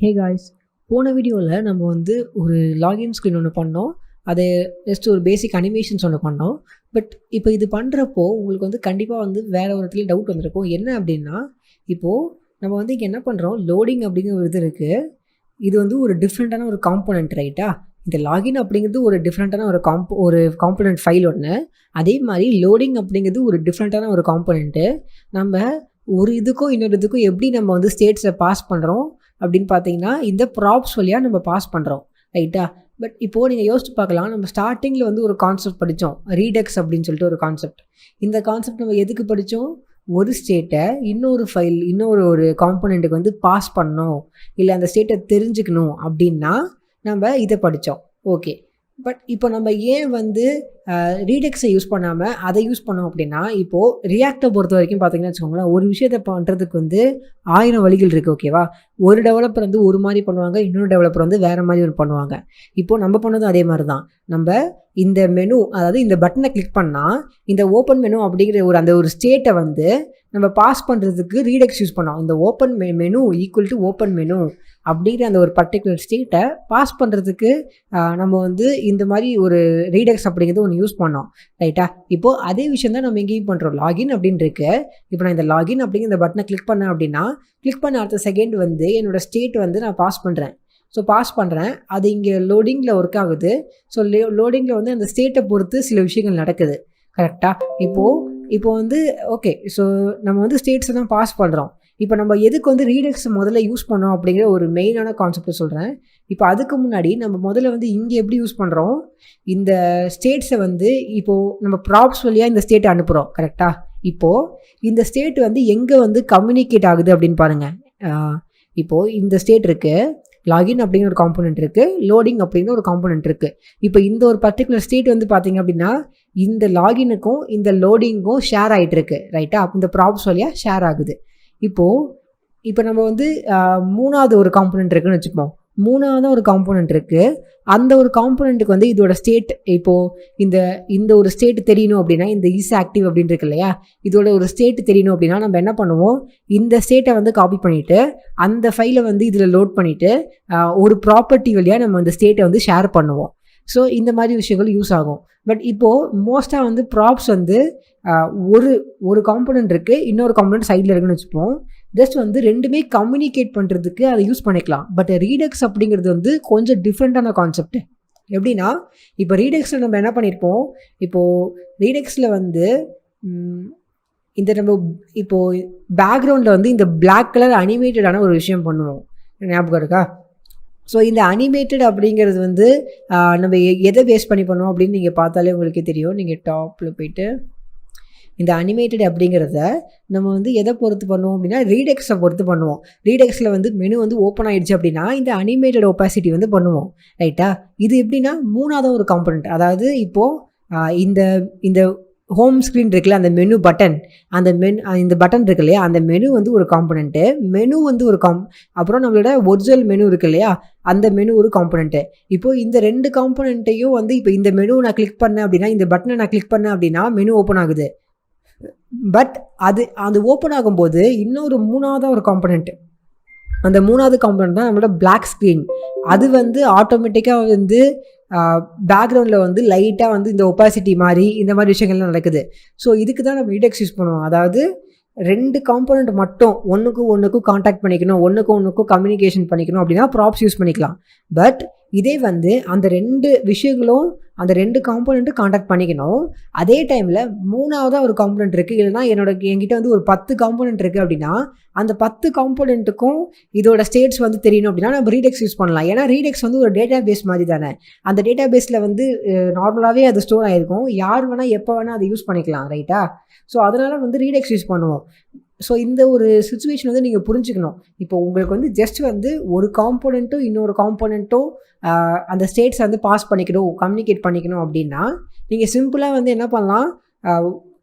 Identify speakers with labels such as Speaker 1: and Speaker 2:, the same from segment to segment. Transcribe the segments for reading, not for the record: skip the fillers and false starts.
Speaker 1: Hey guys, போன வீடியோவில் நம்ம வந்து ஒரு லாகின் ஸ்க்ரீன் ஒன்று பண்ணோம். அது ஜஸ்ட் ஒரு பேசிக் அனிமேஷன்ஸ் ஒன்று பண்ணோம். பட் இப்போ இது பண்ணுறப்போ உங்களுக்கு வந்து கண்டிப்பாக வந்து வேறு ஒரு இடத்துல டவுட் வந்திருக்கும். என்ன அப்படின்னா, இப்போது நம்ம வந்து இங்கே என்ன பண்ணுறோம், லோடிங் அப்படிங்கிற ஒரு இது இருக்குது. இது வந்து ஒரு டிஃப்ரெண்ட்டான ஒரு காம்போனன்ட், ரைட்டா? இந்த லாகின் அப்படிங்கிறது ஒரு டிஃப்ரெண்ட்டான ஒரு காம்போனன்ட் ஃபைல் ஒன்று. அதே மாதிரி லோடிங் அப்படிங்கிறது ஒரு டிஃப்ரெண்ட்டான ஒரு காம்போனன்ட்டு. நம்ம ஒரு இதுக்கும் இன்னொரு இதுக்கும் எப்படி நம்ம வந்து ஸ்டேட்ஸை பாஸ் பண்ணுறோம் அப்படின்னு பார்த்தீங்கன்னா, இந்த ப்ராப்ஸ் வழியாக நம்ம பாஸ் பண்ணுறோம், ரைட்டா? பட் இப்போது நீங்கள் யோசிச்சு பார்க்கலாம், நம்ம ஸ்டார்டிங்கில் வந்து ஒரு கான்செப்ட் படித்தோம், ரீடெக்ஸ் அப்படின்னு சொல்லிட்டு ஒரு கான்செப்ட். இந்த கான்செப்ட் நம்ம எதுக்கு படித்தோம்? ஒரு ஸ்டேட்டை இன்னொரு காம்போனண்ட்டுக்கு வந்து பாஸ் பண்ணணும், இல்லை அந்த ஸ்டேட்டை தெரிஞ்சுக்கணும் அப்படின்னா நம்ம இதை படித்தோம். ஓகே, பட் இப்போ நம்ம ஏன் வந்து ரீடெக்ஸை யூஸ் பண்ணாமல் அதை யூஸ் பண்ணோம் அப்படின்னா, இப்போது ரியாக்டை பொறுத்த வரைக்கும் பார்த்தீங்கன்னா வச்சுக்கோங்களேன், ஒரு விஷயத்தை பண்ணுறதுக்கு வந்து 1000 வழிகள் இருக்குது, ஓகேவா? ஒரு டெவலப்பர் வந்து ஒரு மாதிரி பண்ணுவாங்க, இன்னொரு டெவலப்பர் வந்து வேறு மாதிரி ஒரு பண்ணுவாங்க. இப்போது நம்ம பண்ணதும் அதே மாதிரி தான். நம்ம இந்த மெனு, அதாவது இந்த பட்டனை கிளிக் பண்ணால் இந்த ஓப்பன் மெனு அப்படிங்கிற ஒரு ஸ்டேட்டை வந்து நம்ம பாஸ் பண்ணுறதுக்கு ரீடெக்ஸ் யூஸ் பண்ணோம். இந்த open menu equal to open menu அப்படிங்கிற அந்த ஒரு பர்டிகுலர் ஸ்டேட்டை பாஸ் பண்ணுறதுக்கு நம்ம வந்து இந்த மாதிரி ஒரு ரீடெக்ஸ் அப்படிங்கிறது ஒன்று யூஸ் பண்ணோம், ரைட்டா? இப்போது அதே விஷயம் தான் நம்ம எங்கேயும் பண்ணுறோம். லாகின் அப்படின்னு இருக்கு. இப்போ நான் இந்த லாகின் அப்படிங்கிற இந்த பட்டனை கிளிக் பண்ணேன் அப்படின்னா, கிளிக் பண்ண அடுத்த செகண்ட் வந்து என்னோடய ஸ்டேட் வந்து நான் பாஸ் பண்ணுறேன். ஸோ பாஸ் பண்ணுறேன், அது இங்கே லோடிங்கில் ஒர்க் ஆகுது. ஸோ லோடிங்கில் வந்து அந்த ஸ்டேட்டை பொறுத்து சில விஷயங்கள் நடக்குது, கரெக்டாக? இப்போ வந்து ஓகே, ஸோ நம்ம வந்து ஸ்டேட்ஸை தான் பாஸ் பண்ணுறோம். இப்போ நம்ம எதுக்கு வந்து ரீடெக்ஸ் முதல்ல யூஸ் பண்ணோம் அப்படிங்கிற ஒரு மெயினான கான்செப்டை சொல்கிறேன். இப்போ அதுக்கு முன்னாடி நம்ம முதல்ல வந்து இங்கே எப்படி யூஸ் பண்ணுறோம், இந்த ஸ்டேட்ஸை வந்து இப்போது நம்ம ப்ராப்ஸ் வழியாக இந்த ஸ்டேட்டை அனுப்புகிறோம், கரெக்டாக? இப்போது இந்த ஸ்டேட் வந்து எங்கே வந்து கம்யூனிகேட் ஆகுது அப்படின்னு பாருங்கள். இப்போது இந்த ஸ்டேட் இருக்குது, லாகின் அப்படிங்கிற ஒரு காம்போனன்ட் இருக்குது, லோடிங் அப்படிங்கிற ஒரு காம்போனன்ட் இருக்குது. இப்போ இந்த ஒரு பர்டிகுலர் ஸ்டேட் வந்து பார்த்திங்க அப்படின்னா, இந்த லாகினுக்கும் இந்த லோடிங்கும் ஷேர் ஆகிட்டு இருக்கு, ரைட்டா? அப்போ இந்த ப்ராப்ஸ் வழியாக ஷேர் ஆகுது. இப்போ நம்ம வந்து மூணாவது ஒரு காம்போனன்ட் இருக்குன்னு வச்சுப்போம். மூணாவது ஒரு காம்போனன்ட் இருக்குது. அந்த ஒரு காம்போனன்ட்டுக்கு வந்து இதோட ஸ்டேட், இப்போது இந்த ஒரு ஸ்டேட் தெரியணும் அப்படின்னா, இந்த இஸ் ஆக்டிவ் அப்படின்னு இருக்கு இல்லையா, இதோட ஒரு ஸ்டேட் தெரியணும் அப்படின்னா நம்ம என்ன பண்ணுவோம், இந்த ஸ்டேட்டை வந்து காப்பி பண்ணிவிட்டு அந்த ஃபைலை வந்து இதில் லோட் பண்ணிவிட்டு ஒரு ப்ராப்பர்ட்டி வழியாக நம்ம அந்த ஸ்டேட்டை வந்து ஷேர் பண்ணுவோம். ஸோ இந்த மாதிரி விஷயங்கள் யூஸ் ஆகும். பட் இப்போது மோஸ்ட்டாக வந்து ப்ராப்ஸ் வந்து ஒரு காம்போனன்ட் இருக்குது, இன்னொரு காம்போனன்ட் சைடில் இருக்குன்னு வச்சுப்போம். ஜஸ்ட் வந்து ரெண்டுமே கம்யூனிகேட் பண்ணுறதுக்கு அதை யூஸ் பண்ணிக்கலாம். பட் ரீடெக்ஸ் அப்படிங்கிறது வந்து கொஞ்சம் டிஃப்ரெண்ட்டான கான்செப்ட். எப்படின்னா, இப்போ ரீடெக்ஸில் நம்ம என்ன பண்ணியிருப்போம், இப்போது ரீடெக்ஸில் வந்து இந்த நம்ம இப்போது பேக்ரவுண்டில் வந்து இந்த பிளாக் கலர் அனிமேட்டடான ஒரு விஷயம் பண்ணுவோம், ஞாபகம் இருக்கா? ஸோ இந்த அனிமேட்டட் அப்படிங்கிறது வந்து நம்ம எதை பேஸ் பண்ணி பண்ணுவோம் அப்படின்னு நீங்கள் பார்த்தாலே உங்களுக்கே தெரியும். நீங்கள் டாப்பில் போய்ட்டு இந்த அனிமேட்டட் அப்படிங்கிறத நம்ம வந்து எதை பொறுத்து பண்ணுவோம் அப்படின்னா, ரீடெக்ஸை பொறுத்து பண்ணுவோம். ரீடெக்ஸில் வந்து மெனு வந்து ஓப்பன் ஆகிடுச்சு அப்படின்னா இந்த அனிமேட்டட் ஒப்பாசிட்டி வந்து பண்ணுவோம், ரைட்டா? இது எப்படின்னா மூணாவது ஒரு காம்போனன்ட். அதாவது இப்போது இந்த ஹோம் ஸ்க்ரீன் இருக்குல்ல, அந்த மெனு பட்டன், இந்த பட்டன் இருக்கு இல்லையா, அந்த மெனு வந்து ஒரு காம்போனன்ட்டு. மெனு வந்து அப்புறம் நம்மளோட ஒரிஜினல் மெனு இருக்கு இல்லையா, அந்த மெனு ஒரு காம்போனன்ட்டு. இப்போது இந்த ரெண்டு காம்போனன்ட்டையும் வந்து இப்போ இந்த மெனு நான் கிளிக் பண்ணேன் அப்படின்னா, இந்த பட்டனை நான் கிளிக் பண்ணேன் அப்படின்னா மெனு ஓப்பன் ஆகுது. பட் அது ஓப்பன் ஆகும்போது இன்னொரு மூணாவதாக ஒரு காம்போனன்ட், அந்த மூணாவது காம்போனன்ட் தான் நம்மளோட பிளாக் ஸ்க்ரீன். அது வந்து ஆட்டோமேட்டிக்காக வந்து பேக்ரவுண்டில் வந்து லைட்டாக வந்து இந்த ஒப்பாசிட்டி மாதிரி இந்த மாதிரி விஷயங்கள்லாம் நடக்குது. ஸோ இதுக்கு தான் நம்ம ரீடெக்ஸ் யூஸ் பண்ணுவோம். அதாவது ரெண்டு காம்போனன்ட் மட்டும் ஒன்றுக்கும் கான்டாக்ட் பண்ணிக்கணும், ஒன்றுக்கும் கம்யூனிகேஷன் பண்ணிக்கணும் அப்படின்னா ப்ராப்ஸ் யூஸ் பண்ணிக்கலாம். பட் இதே வந்து அந்த ரெண்டு விஷயங்களும் அந்த ரெண்டு காம்போனண்ட்டும் கான்டாக்ட் பண்ணிக்கணும். அதே டைமில் மூணாவதாக ஒரு காம்போனன்ட் இருக்குது, இல்லைனா என்கிட்ட வந்து ஒரு 10 காம்போனன்ட் இருக்குது அப்படின்னா அந்த 10 காம்போனண்ட்டுக்கும் இதோட ஸ்டேட்ஸ் வந்து தெரியணும் அப்படின்னா நம்ம ரீடெக்ஸ் யூஸ் பண்ணலாம். ஏன்னா ரீடெக்ஸ் வந்து ஒரு டேட்டா பேஸ் மாதிரி தானே. அந்த டேட்டா பேஸில் வந்து நார்மலாகவே அது ஸ்டோர் ஆகிருக்கும், யார் வேணால் எப்போ வேணால் அதை யூஸ் பண்ணிக்கலாம், ரைட்டா? ஸோ அதனால் வந்து ரீடெக்ஸ் யூஸ் பண்ணுவோம். ஸோ இந்த ஒரு சுச்சுவேஷன் வந்து நீங்கள் புரிஞ்சுக்கணும். இப்போ உங்களுக்கு வந்து ஜஸ்ட் வந்து ஒரு காம்போனண்ட்டும் இன்னொரு காம்போனண்ட்டும் அந்த ஸ்டேட்ஸ் வந்து பாஸ் பண்ணிக்கணும், கம்யூனிகேட் பண்ணிக்கணும் அப்படின்னா நீங்கள் சிம்பிளாக வந்து என்ன பண்ணலாம்,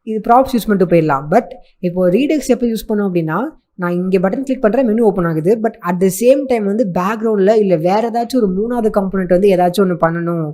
Speaker 1: இது ப்ராப்ஸ் யூஸ் பண்ணிட்டு போயிடலாம். பட் இப்போது ரீடெக்ஸ் எப்போ யூஸ் பண்ணோம் அப்படின்னா, நான் இங்கே பட்டன் கிளிக் பண்ணுறேன், மெனு ஓப்பன் ஆகுது. But at the same time வந்து பேக்ரவுண்டில் இல்லை வேறு ஏதாச்சும் ஒரு மூணாவது காம்போனன்ட் வந்து ஏதாச்சும் ஒன்று பண்ணணும்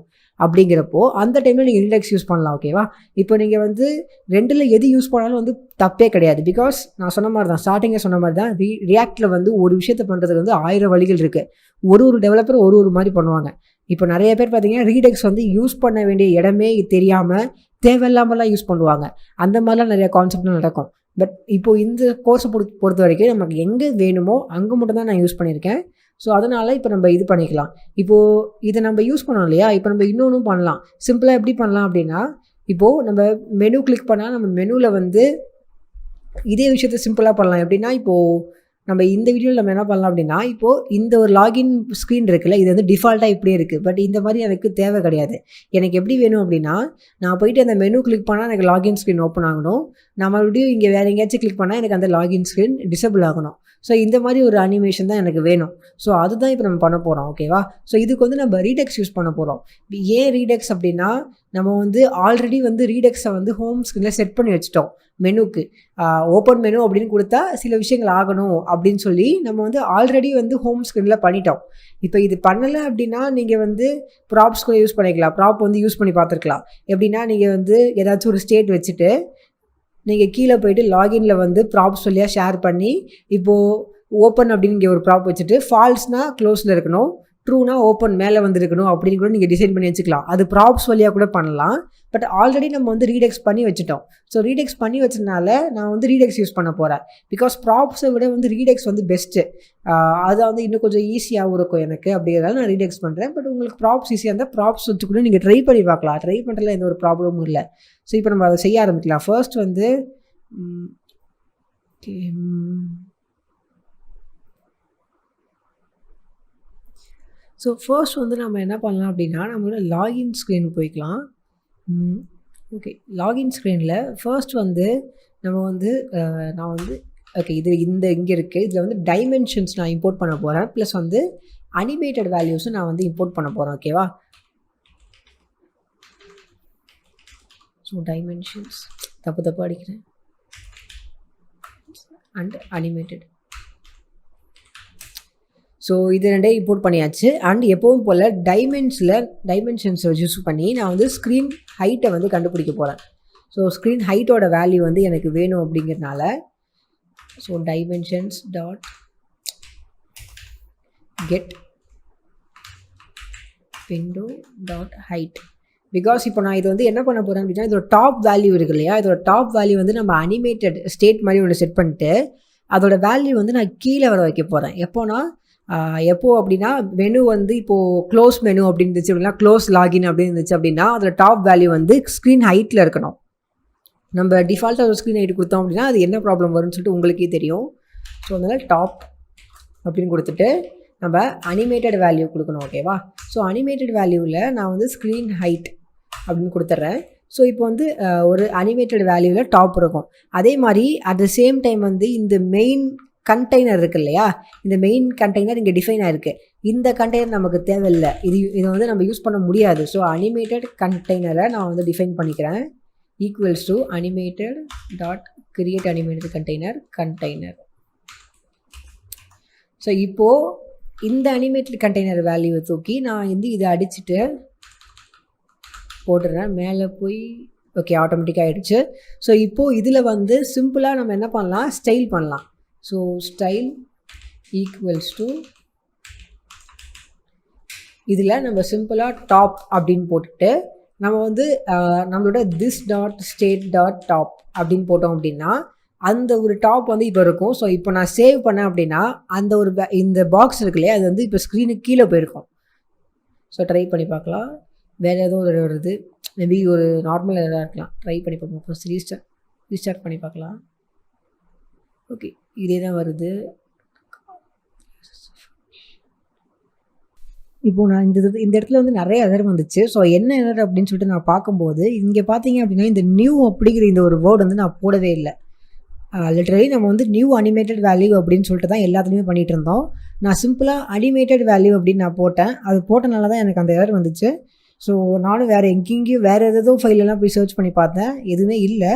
Speaker 1: அப்படிங்கிறப்போ அந்த டைமில் நீங்கள் ரீடெக்ஸ் யூஸ் பண்ணலாம். ஓகேவா? இப்போ நீங்கள் வந்து 2ல் எது யூஸ் பண்ணாலும் வந்து தப்பே கிடையாது. பிகாஸ் நான் சொன்ன மாதிரி தான், ஸ்டார்டிங்கில் சொன்ன மாதிரி தான், ரியாக்டில் வந்து ஒரு விஷயத்தை பண்ணுறதுக்கு வந்து 1000 வழிகள் இருக்குது. ஒரு டெவலப்பர் ஒரு மாதிரி பண்ணுவாங்க. இப்போ நிறைய பேர் பார்த்தீங்கன்னா ரீடெக்ஸ் வந்து யூஸ் பண்ண வேண்டிய இடமே தெரியாமல் தேவையில்லாமலாம் யூஸ் பண்ணுவாங்க. அந்த மாதிரிலாம் நிறைய கான்செப்ட்லாம் நடக்கும். பட் இப்போது இந்த கோர்ஸை பொறுத்த வரைக்கும் நமக்கு எங்கே வேணுமோ அங்கே மட்டும் தான் நான் யூஸ் பண்ணியிருக்கேன். ஸோ அதனால் இப்போ நம்ம இது பண்ணிக்கலாம். இப்போது இதை நம்ம யூஸ் பண்ணோம் இல்லையா, இப்போ நம்ம இன்னொன்றும் பண்ணலாம். சிம்பிளாக எப்படி பண்ணலாம் அப்படின்னா, இப்போது நம்ம மெனு கிளிக் பண்ணால் நம்ம மெனுவில் வந்து இதே விஷயத்த சிம்பிளாக பண்ணலாம். எப்படின்னா, இப்போது நம்ம இந்த வீடியோவில் நம்ம என்ன பண்ணலாம் அப்படின்னா, இப்போது இந்த ஒரு லாகின் ஸ்க்ரீன் இருக்குல்ல, இது வந்து டிஃபால்ட்டாக இப்படியே இருக்குது. பட் இந்த மாதிரி எனக்கு தேவை கிடையாது. எனக்கு எப்படி வேணும் அப்படின்னா, நான் போயிட்டு அந்த மெனு கிளிக் பண்ணால் எனக்கு லாகின் ஸ்க்ரீன் ஓப்பன் ஆகணும். நான் மறுபடியும் இங்கே வேறு எங்கேயாச்சும் கிளிக் பண்ணால் எனக்கு அந்த லாகின் ஸ்க்ரீன் டிசபிள் ஆகணும். ஸோ இந்த மாதிரி ஒரு அனிமேஷன் தான் எனக்கு வேணும். ஸோ அதுதான் இப்போ நம்ம பண்ண போகிறோம். ஓகேவா? ஸோ இதுக்கு வந்து நம்ம ரீடெக்ஸ் யூஸ் பண்ண போகிறோம். ஏன் ரீடெக்ஸ் அப்படின்னா, நம்ம வந்து ஆல்ரெடி வந்து ரீடெக்ஸை வந்து ஹோம் ஸ்க்ரீனில் செட் பண்ணி வச்சுட்டோம். மெனுக்கு ஓப்பன் மெனு அப்படின்னு கொடுத்தா சில விஷயங்கள் ஆகணும் அப்படின்னு சொல்லி நம்ம வந்து ஆல்ரெடி வந்து ஹோம் ஸ்க்ரீனில் பண்ணிட்டோம். இப்போ இது பண்ணலை அப்படின்னா நீங்கள் வந்து ப்ராப்ஸ் கூட யூஸ் பண்ணிக்கலாம். ப்ராப் வந்து யூஸ் பண்ணி பார்த்துருக்கலாம். எப்படின்னா, நீங்கள் வந்து ஏதாச்சும் ஒரு ஸ்டேட் வச்சுட்டு நீங்கள் கீழே போய்ட்டு லாகினில் வந்து ப்ராப்ஸ் வழியாக ஷேர் பண்ணி, இப்போது ஓப்பன் அப்படின்னு இங்கே ஒரு ப்ராப் வச்சுட்டு ஃபால்ஸ்னால் க்ளோஸில் இருக்கணும், ட்ரூனா ஓப்பன் மேலே வந்துருக்கணும் அப்படின்னு கூட நீங்கள் டிசைன் பண்ணி வச்சுக்கலாம். அது ப்ராப்ஸ் வழியாக கூட பண்ணலாம். பட் ஆல்ரெடி நம்ம வந்து ரீடெக்ஸ் பண்ணி வச்சுட்டோம். ஸோ ரீடெக்ஸ் பண்ணி வச்சதுனால நான் வந்து ரீடெக்ஸ் யூஸ் பண்ண போகிறேன். பிகாஸ் ப்ராப்ஸை விட வந்து ரீடெக்ஸ் வந்து பெஸ்ட்டு. அதை வந்து இன்னும் கொஞ்சம் ஈஸியாகவும் இருக்கும் எனக்கு. அப்படிங்கிறதால நான் ரீடெக்ஸ் பண்ணுறேன். பட் உங்களுக்கு ப்ராப்ஸ் ஈஸியாக இருந்தால் ப்ராப்ஸ் வச்சு கூட நீங்கள் ட்ரை பண்ணி பார்க்கலாம். ட்ரை பண்ணுறதுல எந்த ஒரு ப்ராப்ளமும் இல்லை. ஸோ இப்போ நம்ம அதை செய்ய ஆரம்பிக்கலாம். ஃபர்ஸ்ட் வந்து ஸோ ஃபர்ஸ்ட் வந்து நம்ம என்ன பண்ணலாம் அப்படின்னா, நம்மளோட லாகின் ஸ்க்ரீனுக்கு போய்க்கலாம். ஓகே, லாகின் ஸ்க்ரீனில் ஃபர்ஸ்ட் வந்து நம்ம வந்து நான் வந்து ஓகே இது இங்கே இருக்குது. இதில் வந்து டைமென்ஷன்ஸ் நான் இம்போர்ட் பண்ண போகிறேன். ப்ளஸ் வந்து அனிமேட்டட் வேல்யூஸும் நான் வந்து இம்போர்ட் பண்ண போகிறேன். ஓகேவா? ஸோ டைமென்ஷன்ஸ் தப்பு அடிக்கிறேன் அண்ட் அனிமேட்டட். ஸோ இது ரெண்டே இம்போர்ட் பண்ணியாச்சு. அண்ட் எப்பவும் போல் டைமென்ஷன்ஸை யூஸ் பண்ணி நான் வந்து ஸ்க்ரீன் ஹைட்டை வந்து கண்டுபிடிக்க போகிறேன். ஸோ ஸ்க்ரீன் ஹைட்டோட வேல்யூ வந்து எனக்கு வேணும் அப்படிங்கிறதுனால so dimensions dot get window dot height. Because இப்போ நான் இது வந்து என்ன பண்ண போகிறேன் அப்படின்னா, இதோட டாப் வேல்யூ இருக்கு இல்லையா, இதோட டாப் வேல்யூ வந்து நம்ம அனிமேட்டட் ஸ்டேட் மாதிரி ஒன்று செட் பண்ணிட்டு அதோட வேல்யூ வந்து நான் கீழே வர வைக்க போகிறேன். எப்போ அப்படின்னா, மெனு வந்து இப்போது க்ளோஸ் மெனு அப்படின்னு இருந்துச்சு அப்படின்னா, க்ளோஸ் லாகின் அப்படின்னு இருந்துச்சு அப்படின்னா அதோட டாப் வேல்யூ வந்து ஸ்க்ரீன் ஹைட்டில் இருக்கணும். நம்ம டிஃபால்ட்டாக ஒரு ஸ்க்ரீன் ஹைட் கொடுத்தோம் அப்படின்னா அது என்ன ப்ராப்ளம் வரும்னு சொல்லிட்டு உங்களுக்கே தெரியும். ஸோ அதனால் டாப் அப்படின்னு கொடுத்துட்டு நம்ம அனிமேட்டட் வேல்யூ கொடுக்கணும். ஓகேவா? ஸோ அனிமேட்டட் வேல்யூவில் நான் வந்து ஸ்க்ரீன் ஹைட் அப்படின்னு கொடுத்துட்றேன். ஸோ இப்போ வந்து ஒரு அனிமேட்டட் வேல்யூவில் டாப் இருக்கும். அதே மாதிரி அட் த சேம் டைம் வந்து இந்த மெயின் கண்டெய்னர் இருக்குது இல்லையா, இந்த மெயின் கண்டெய்னர் இங்கே டிஃபைன் ஆகிருக்கு. இந்த கண்டெய்னர் நமக்கு தேவையில்லை. இதை வந்து நம்ம யூஸ் பண்ண முடியாது. ஸோ அனிமேட்டட் கண்டெய்னரை நான் வந்து டிஃபைன் பண்ணிக்கிறேன். Equals to animated dot create animated container. So இப்போது இந்த அனிமேட்டட் கண்டெய்னர் வேல்யூவை தூக்கி நான் வந்து இதை அடிச்சுட்டு போட்டுடுறேன். மேலே போய் ஓகே ஆட்டோமேட்டிக்காக ஆகிடுச்சு. ஸோ இப்போது இதில் வந்து சிம்பிளாக நம்ம என்ன பண்ணலாம், ஸ்டைல் பண்ணலாம். ஸோ ஸ்டைல் ஈக்குவல்ஸ் டு இதில் நம்ம சிம்பிளாக டாப் அப்படின்னு போட்டுட்டு நம்ம வந்து நம்மளோட this dot state dot top அப்படின்னு போட்டோம் அப்படின்னா அந்த ஒரு டாப் வந்து இப்போ இருக்கும். ஸோ இப்போ நான் சேவ் பண்ணேன் அப்படின்னா அந்த ஒரு இந்த பாக்ஸ் இருக்கு இல்லையா, அது வந்து இப்போ ஸ்க்ரீனுக்கு கீழே போயிருக்கும். ஸோ ட்ரை பண்ணி பார்க்கலாம். வேறு ஏதோ ஒரு வருது, மேபி ஒரு நார்மல் எதாவது இருக்கலாம். ட்ரை பண்ணி பார்ப்போம். ஃபஸ்ட் ரீஸ்டார்ட் பண்ணி பார்க்கலாம். ஓகே, இதே தான் வருது. இப்போது நான் இந்த இடத்துல வந்து நிறைய எரர் வந்துச்சு. ஸோ என்ன எரர் அப்படின்னு சொல்லிட்டு நான் பார்க்கும்போது இங்கே பார்த்தீங்க அப்படின்னா இந்த நியூ அப்படிங்கிற இந்த ஒரு வேர்டு வந்து நான் போடவே இல்லை. லிட்டரலி நம்ம வந்து நியூ அனிமேட்டட் வேல்யூ அப்படின்னு சொல்லிட்டு தான் எல்லாத்துலேயுமே பண்ணிகிட்டு இருந்தோம். நான் சிம்பிளாக அனிமேட்டட் வேல்யூ அப்படின்னு நான் போட்டேன். அது போட்டனால தான் எனக்கு அந்த எரர் வந்துச்சு. ஸோ நானும் வேறு எங்கேயும் வேறு ஏதோ ஃபைலெல்லாம் போய் சர்ச் பண்ணி பார்த்தேன், எதுவுமே இல்லை.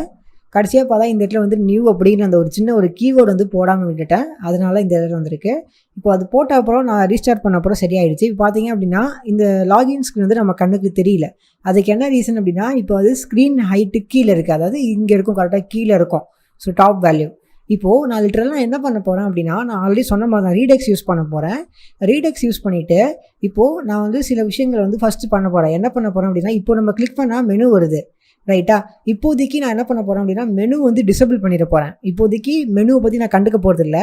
Speaker 1: கடைசியாக பார்த்தா இந்த இடத்துல வந்து நியூ அப்படின்னு அந்த ஒரு சின்ன ஒரு கீவேர்டு வந்து போடாமல் விட்டுட்டேன், அதனால இந்த இடத்துல வந்திருக்கு. இப்போ அது போட்ட அப்புறம் நான் ரீஸ்டார்ட் பண்ண அப்புறம் சரியாயிடுச்சு. இப்போ பார்த்தீங்க அப்படின்னா இந்த லாகின் ஸ்க்ரீன் வந்து நம்ம கண்ணுக்கு தெரியல. அதுக்கு என்ன ரீசன் அப்படின்னா, இப்போ அது ஸ்க்ரீன் ஹைட்டு கீழே இருக்குது, அதாவது இங்கே இருக்கும், கரெக்டாக கீழே இருக்கும். So top value. இப்போது நான் லிட்டரலாக என்ன பண்ண போகிறேன் அப்படின்னா, நான் ஆல்ரெடி சொன்ன மாதிரி தான் ரீடெக்ஸ் யூஸ் பண்ண போகிறேன். ரீடெக்ஸ் யூஸ் பண்ணிவிட்டு இப்போது நான் வந்து சில விஷயங்களை வந்து ஃபஸ்ட்டு பண்ண போகிறேன். என்ன பண்ண போகிறேன் அப்படின்னா, இப்போ நம்ம கிளிக் பண்ணால் மெனு வருது, ரைட்டா? இப்போதைக்கு நான் என்ன பண்ண போகிறேன் அப்படின்னா, மெனு வந்து டிசபிள் பண்ணிட போகிறேன். இப்போதைக்கு மெனுவை பற்றி நான் கண்டுக்க போகிறதில்ல.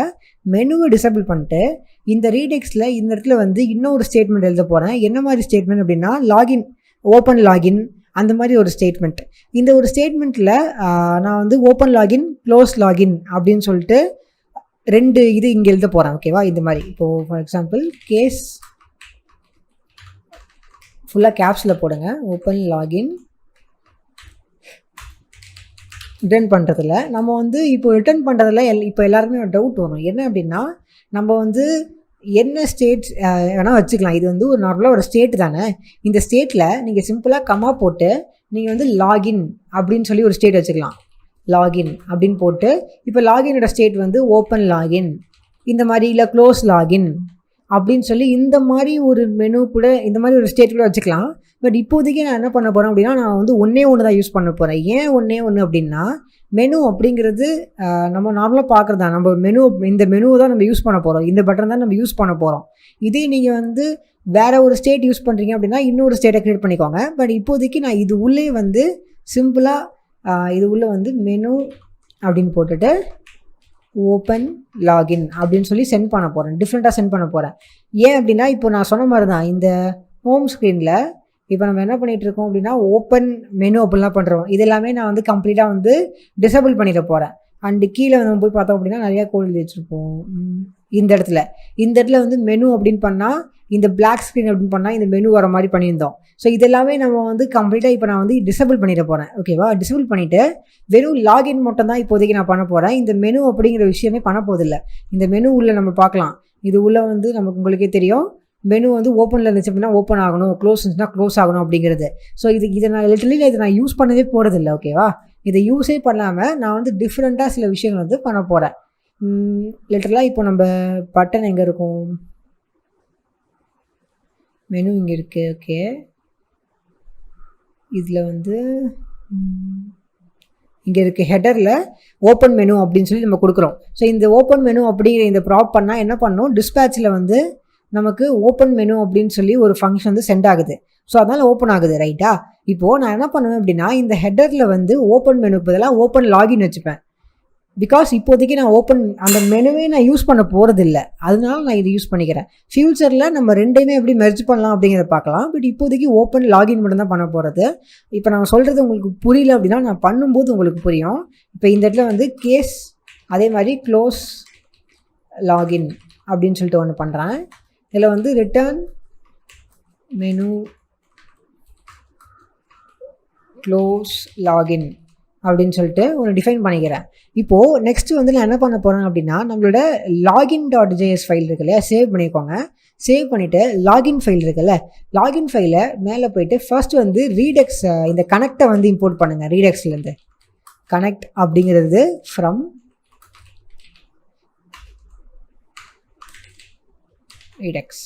Speaker 1: மெனுவை டிசபிள் பண்ணிட்டு இந்த ரீடெக்ஸில் இந்த இடத்துல வந்து இன்னொரு ஸ்டேட்மெண்ட் எழுத போகிறேன். என்ன மாதிரி ஸ்டேட்மெண்ட் அப்படின்னா, லாகின், ஓப்பன் லாகின், அந்த மாதிரி ஒரு ஸ்டேட்மெண்ட். இந்த ஒரு ஸ்டேட்மெண்ட்டில் நான் வந்து ஓப்பன் லாகின், க்ளோஸ் லாகின் அப்படின்னு சொல்லிட்டு 2 இது இங்கே எழுத போகிறேன், ஓகேவா? இந்த மாதிரி. இப்போது ஃபார் எக்ஸாம்பிள் கேஸ் ஃபுல்லாக கேப்ஸில் போடுங்க. ஓப்பன் லாகின் ரிட்டர்ன் பண்ணுறதில்ல நம்ம வந்து இப்போ ரிட்டர்ன் பண்ணுறதில்ல இப்போ எல்லாருமே ஒரு டவுட் வரும். என்ன அப்படின்னா, நம்ம வந்து என்ன ஸ்டேட்ஸ் வேணால் வச்சுக்கலாம். இது வந்து ஒரு நார்மலாக ஒரு ஸ்டேட் தானே. இந்த ஸ்டேட்டில் நீங்கள் சிம்பிளாக கமா போட்டு நீங்கள் வந்து லாகின் அப்படின்னு சொல்லி ஒரு ஸ்டேட் வச்சுக்கலாம். லாகின் அப்படின்னு போட்டு இப்போ லாகினோட ஸ்டேட் வந்து ஓப்பன் லாகின் இந்த மாதிரி, இல்லை க்ளோஸ் லாகின் அப்படின்னு சொல்லி இந்த மாதிரி ஒரு மெனு கூட, இந்த மாதிரி ஒரு ஸ்டேட் கூட வச்சுக்கலாம். பட் இப்போதைக்கு நான் என்ன பண்ண போகிறேன் அப்படின்னா, நான் வந்து ஒன்றே தான் யூஸ் பண்ண போகிறேன். ஏன் ஒன்றே அப்படின்னா, மெனு அப்படிங்கிறது நம்ம நார்மலாக பார்க்குறது தான். நம்ம மெனு, இந்த மெனுவை தான் நம்ம யூஸ் பண்ண போகிறோம், இந்த பட்டன் தான் நம்ம யூஸ் பண்ண போகிறோம். இதே நீங்கள் வந்து வேறு ஒரு ஸ்டேட் யூஸ் பண்ணுறீங்க அப்படின்னா இன்னொரு ஸ்டேட்டை க்ரியேட் பண்ணிக்கோங்க. பட் இப்போதைக்கு நான் இது உள்ளே வந்து சிம்பிளாக இது உள்ளே வந்து மெனு அப்படின்னு போட்டுட்டு ஓப்பன் லாகின் அப்படின்னு சொல்லி சென்ட் பண்ண போகிறேன். டிஃப்ரெண்ட்டாக சென்ட் பண்ண போகிறேன். ஏன் அப்படின்னா, இப்போ நான் சொன்ன மாதிரி தான் இந்த ஹோம் ஸ்க்ரீனில் இப்போ நம்ம என்ன பண்ணிகிட்ருக்கோம் அப்படின்னா, ஓப்பன் மெனு அப்படிலாம் பண்ணுறோம். இது எல்லாமே நான் வந்து கம்ப்ளீட்டாக வந்து டிசபிள் பண்ணிட போகிறேன். அண்டு கீழே நம்ம போய் பார்த்தோம் அப்படின்னா நிறையா கோட் எழுதி வச்சுருப்போம். இந்த இடத்துல வந்து மெனு அப்படின்னு பண்ணால், இந்த பிளாக் ஸ்க்ரீன் அப்படின்னு பண்ணால் இந்த மெனு வர மாதிரி பண்ணியிருந்தோம். ஸோ இதெல்லாமே நம்ம வந்து கம்ப்ளீட்டாக இப்போ நான் வந்து டிசபிள் பண்ணிட போகிறேன், ஓகேவா? டிசபிள் பண்ணிவிட்டு வெறும் லாகின் மட்டும் தான் இப்போதைக்கு நான் பண்ண போகிறேன். இந்த மெனு அப்படிங்கிற விஷயமே பண்ண போதில்லை. இந்த மெனு உள்ளே நம்ம பார்க்கலாம். இது உள்ளே வந்து நமக்கு உங்களுக்கே தெரியும், மெனு வந்து ஓப்பனில் இருந்துச்சு அப்படின்னா ஓப்பன் ஆகணும், க்ளோஸ் இருந்துச்சுன்னா க்ளோஸ் ஆகணும் அப்படிங்கிறது. ஸோ இதை நான் லிட்டரலி இதை நான் யூஸ் பண்ணவே போகிறதில்ல, ஓகேவா? இதை யூஸே பண்ணாமல் நான் வந்து டிஃப்ரெண்ட்டாக சில விஷயங்கள் வந்து பண்ண போகிறேன். லிட்டரலாக இப்போ நம்ம பட்டன் எங்கே இருக்கும், மெனு இங்கே இருக்குது, ஓகே. இதில் வந்து இங்கே இருக்குது ஹெடரில் ஓப்பன் மெனு அப்படின்னு சொல்லி நம்ம கொடுக்குறோம். ஸோ இந்த ஓப்பன் மெனு அப்படிங்கிற இந்த ப்ராப் பண்ணால் என்ன பண்ணணும், டிஸ்பேட்சில் வந்து நமக்கு ஓப்பன் மெனு அப்படின்னு சொல்லி ஒரு ஃபங்க்ஷன் வந்து சென்ட் ஆகுது. ஸோ அதனால் ஓப்பன் ஆகுது, ரைட்டா? இப்போது நான் என்ன பண்ணுவேன் அப்படின்னா, இந்த ஹெடரில் வந்து ஓப்பன் மெனு பதிலாக ஓப்பன் லாகின் வச்சுப்பேன். பிகாஸ் இப்போதைக்கு நான் ஓப்பன் அந்த மெனுவே நான் யூஸ் பண்ண போகிறதில்ல, அதனால நான் இது யூஸ் பண்ணிக்கிறேன். ஃப்யூச்சரில் நம்ம ரெண்டையுமே எப்படி மெர்ஜ் பண்ணலாம் அப்படிங்கிறத பார்க்கலாம். பட் இப்போதைக்கு ஓப்பன் லாகின் மட்டும் தான் பண்ண போகிறது. இப்போ நான் சொல்கிறது உங்களுக்கு புரியல அப்படின்னா நான் பண்ணும்போது உங்களுக்கு புரியும். இப்போ இந்த இடத்துல வந்து கேஸ், அதே மாதிரி க்ளோஸ் லாகின் அப்படின்னு சொல்லிட்டு ஒன்று பண்ணுறேன். இதில் வந்து ரிட்டர்ன் மெனு க்ளோஸ் லாகின் அப்படின்னு சொல்லிட்டு ஒன்று டிஃபைன் பண்ணிக்கிறேன். இப்போது நெக்ஸ்ட்டு வந்து நான் என்ன பண்ண போகிறேன் அப்படின்னா, நம்மளோட login.js ஃபைல் இருக்கு இல்லையா, சேவ் பண்ணிக்கோங்க. சேவ் பண்ணிவிட்டு லாகின் ஃபைல் இருக்குல்ல, லாகின் ஃபைலை மேலே போய்ட்டு ஃபர்ஸ்ட் வந்து ரீடெக்ஸ், இந்த கனெக்டை வந்து இம்போர்ட் பண்ணுங்கள். ரீடெக்ஸ்லேருந்து கனெக்ட் அப்படிங்கிறது ஃப்ரம் ரீடெக்ஸ்,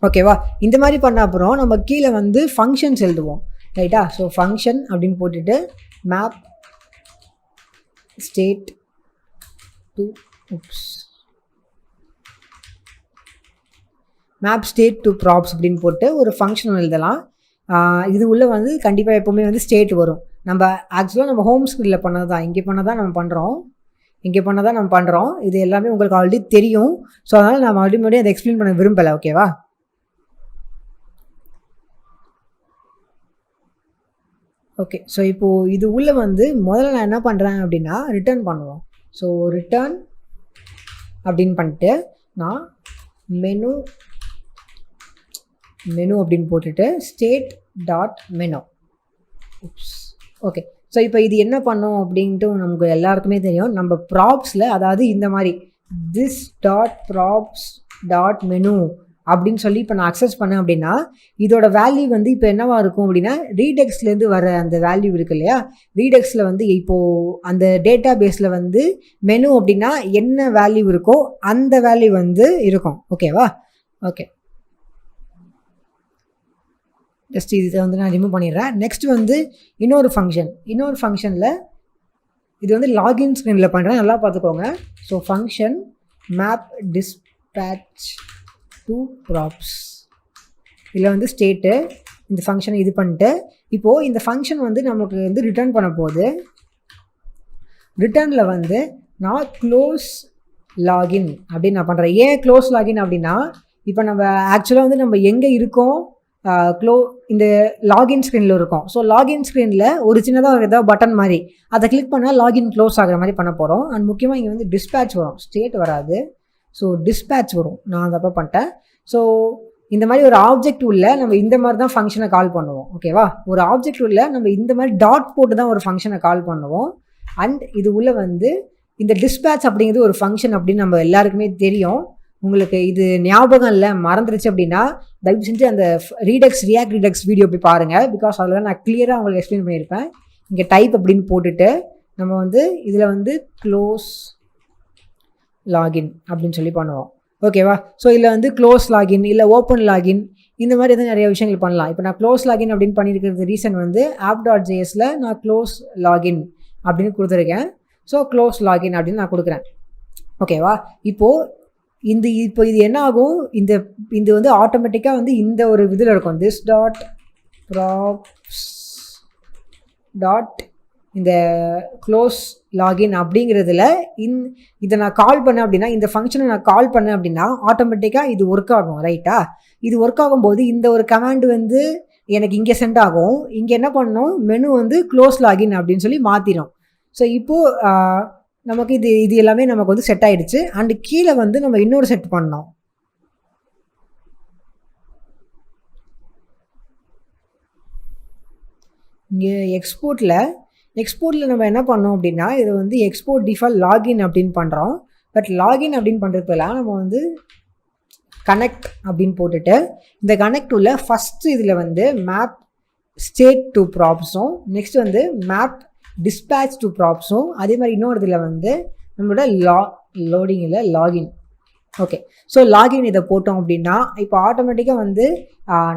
Speaker 1: ஓகேவா? இந்த மாதிரி பண்ண அப்புறம் நம்ம கீழே வந்து ஃபங்க்ஷன்ஸ் எழுதுவோம், ரைட்டா? ஸோ ஃபங்க்ஷன் அப்படின்னு போட்டுட்டு மேப் ஸ்டேட் டு ப்ராப்ஸ் அப்படின்னு போட்டு ஒரு ஃபங்க்ஷன் எழுதலாம். இது உள்ளே வந்து கண்டிப்பாக எப்போவுமே வந்து ஸ்டேட் வரும். நம்ம ஆக்சுவலாக நம்ம ஹோம் ஸ்க்ரீனில் பண்ணது தான், இங்கே பண்ண தான் நம்ம பண்ணுறோம். இது எல்லாமே உங்களுக்கு ஆல்ரெடி தெரியும். ஸோ அதனால் நான் மறுபடியும் அதை எக்ஸ்பிளைன் பண்ண விரும்பலை, ஓகேவா? ஓகே. ஸோ இப்போது இது உள்ளே வந்து முதல்ல நான் என்ன பண்ணுறேன் அப்படின்னா, ரிட்டர்ன் பண்ணுவோம். ஸோ ரிட்டர்ன் அப்படின்னு பண்ணிட்டு நான் மெனு அப்படின்னு போட்டுட்டு state dot menu, okay. So இப்போ இது என்ன பண்ணோம் அப்படின்ட்டு நமக்கு எல்லாருக்குமே தெரியும். நம்ம ப்ராப்ஸில், அதாவது இந்த மாதிரி this dot props dot menu அப்படின்னு சொல்லி இப்போ நான் அக்சஸ் பண்ணேன் அப்படின்னா இதோட வேல்யூ வந்து இப்போ என்னவா இருக்கும் அப்படின்னா ரீடெக்ஸ்லேருந்து வர அந்த வேல்யூ இருக்கு இல்லையா, ரீடெக்ஸில் வந்து இப்போது அந்த டேட்டா பேஸில் வந்து மெனு அப்படின்னா என்ன வேல்யூ இருக்கோ அந்த வேல்யூ வந்து இருக்கும். ஓகேவா? ஓகே, ஜஸ்ட் இதை வந்து நான் ரிமூவ் பண்ணிடுறேன். நெக்ஸ்ட் வந்து இன்னொரு ஃபங்க்ஷனில் இது வந்து லாகின் ஸ்க்ரீனில் பண்ணுறேன், நல்லா பார்த்துக்கோங்க. So function map dispatch to props, இதில் வந்து ஸ்டேட்டு இந்த ஃபங்க்ஷனை இது பண்ணிட்டு இப்போது இந்த ஃபங்க்ஷன் வந்து நமக்கு வந்து ரிட்டர்ன் பண்ண போகுது. ரிட்டர்னில் வந்து நான் க்ளோஸ் லாகின் அப்படின்னு நான் பண்ணுறேன். ஏன் க்ளோஸ் லாகின் அப்படின்னா இப்போ நம்ம ஆக்சுவலாக வந்து நம்ம எங்கே இருக்கோம், இந்த லாகின் ஸ்க்ரீனில் இருக்கும். ஸோ லாகின் ஸ்க்ரீனில் ஒரு சின்னதாக ஏதாவது பட்டன் மாதிரி அதை கிளிக் பண்ணால் லாகின் க்ளோஸ் ஆகிற மாதிரி பண்ண போகிறோம். அண்ட் முக்கியமாக இங்கே வந்து டிஸ்பேட்ச் வரும், ஸ்டேட் வராது. ஸோ டிஸ்பேட்ச் வரும், நான் தப்பா பண்ணிட்டேன். ஸோ இந்த மாதிரி ஒரு ஆப்ஜெக்ட் உள்ள நம்ம இந்த மாதிரி தான் ஃபங்க்ஷனை கால் பண்ணுவோம். ஓகேவா? ஒரு ஆப்ஜெக்ட் உள்ள நம்ம இந்த மாதிரி டாட் போட்டு தான் ஒரு ஃபங்க்ஷனை கால் பண்ணுவோம். அண்ட் இது உள்ள வந்து இந்த டிஸ்பேட்ச் அப்படிங்கிறது ஒரு ஃபங்க்ஷன் அப்படின்னு நம்ம எல்லாருக்குமே தெரியும். உங்களுக்கு இது ஞாபகம் இல்லை, மறந்துருச்சு அப்படின்னா தயவு செஞ்சு அந்த ரியாக்ட் ரீடெக்ஸ் வீடியோ போய் பாருங்கள். பிகாஸ் அதில் தான் நான் கிளியராக உங்களுக்கு எக்ஸ்பிளைன் பண்ணியிருப்பேன். இங்கே டைப் அப்படின்னு போட்டுட்டு நம்ம வந்து இதில் வந்து க்ளோஸ் லாகின் அப்படின்னு சொல்லி பண்ணுவோம். ஓகேவா? ஸோ இதில் வந்து க்ளோஸ் லாகின் இல்லை ஓப்பன் லாகின் இந்த மாதிரி எதாவது நிறைய விஷயங்கள் பண்ணலாம். இப்போ நான் க்ளோஸ் லாகின் அப்படின்னு பண்ணியிருக்கிறது ரீசன் வந்து app.jsல நான் க்ளோஸ் லாகின் அப்படின்னு கொடுத்துருக்கேன். ஸோ க்ளோஸ் லாகின் அப்படின்னு நான் கொடுக்குறேன். ஓகேவா? இப்போ இது என்ன ஆகும், இந்த வந்து ஆட்டோமேட்டிக்காக வந்து இந்த ஒரு இதில் இருக்கும், this டாட் ப்ராப்ஸ் டாட் இந்த க்ளோஸ் லாகின் அப்படிங்கிறதுல இதை நான் கால் பண்ணேன் அப்படின்னா, இந்த ஃபங்க்ஷனை நான் கால் பண்ணேன் அப்படின்னா ஆட்டோமேட்டிக்காக இது ஒர்க் ஆகும். ரைட்டா? இது ஒர்க் ஆகும்போது இந்த ஒரு கமாண்ட் வந்து எனக்கு இங்கே சென்ட் ஆகும். இங்கே என்ன பண்ணணும், மெனு வந்து க்ளோஸ் லாகின் அப்படின்னு சொல்லி மாற்றிடும். ஸோ இப்போது நமக்கு இது எல்லாமே நமக்கு வந்து செட் ஆகிடுச்சு. அண்டு கீழே வந்து நம்ம இன்னொரு செட் பண்ணோம். இங்கே எக்ஸ்போர்ட்டில் நம்ம என்ன பண்ணோம் அப்படின்னா இது வந்து எக்ஸ்போர்ட் டிஃபால்ட் லாகின் அப்படின்னு பண்ணுறோம். பட் லாகின் அப்படின்னு பண்ணுறதுலாம் நம்ம வந்து கனெக்ட் அப்படின்னு போட்டுட்டு இந்த கனெக்ட் உள்ள ஃபஸ்ட்டு இதில் வந்து மேப் ஸ்டேட் டு ப்ராப்ஸும் நெக்ஸ்ட் வந்து மேப் டிஸ்பேட்ச் டு ப்ராப்ஸும் அதே மாதிரி இன்னொரு இதில் வந்து நம்மளோட லோடிங்கில் லாகின். ஓகே, ஸோ லாகின் இதை போட்டோம் அப்படின்னா இப்போ ஆட்டோமேட்டிக்காக வந்து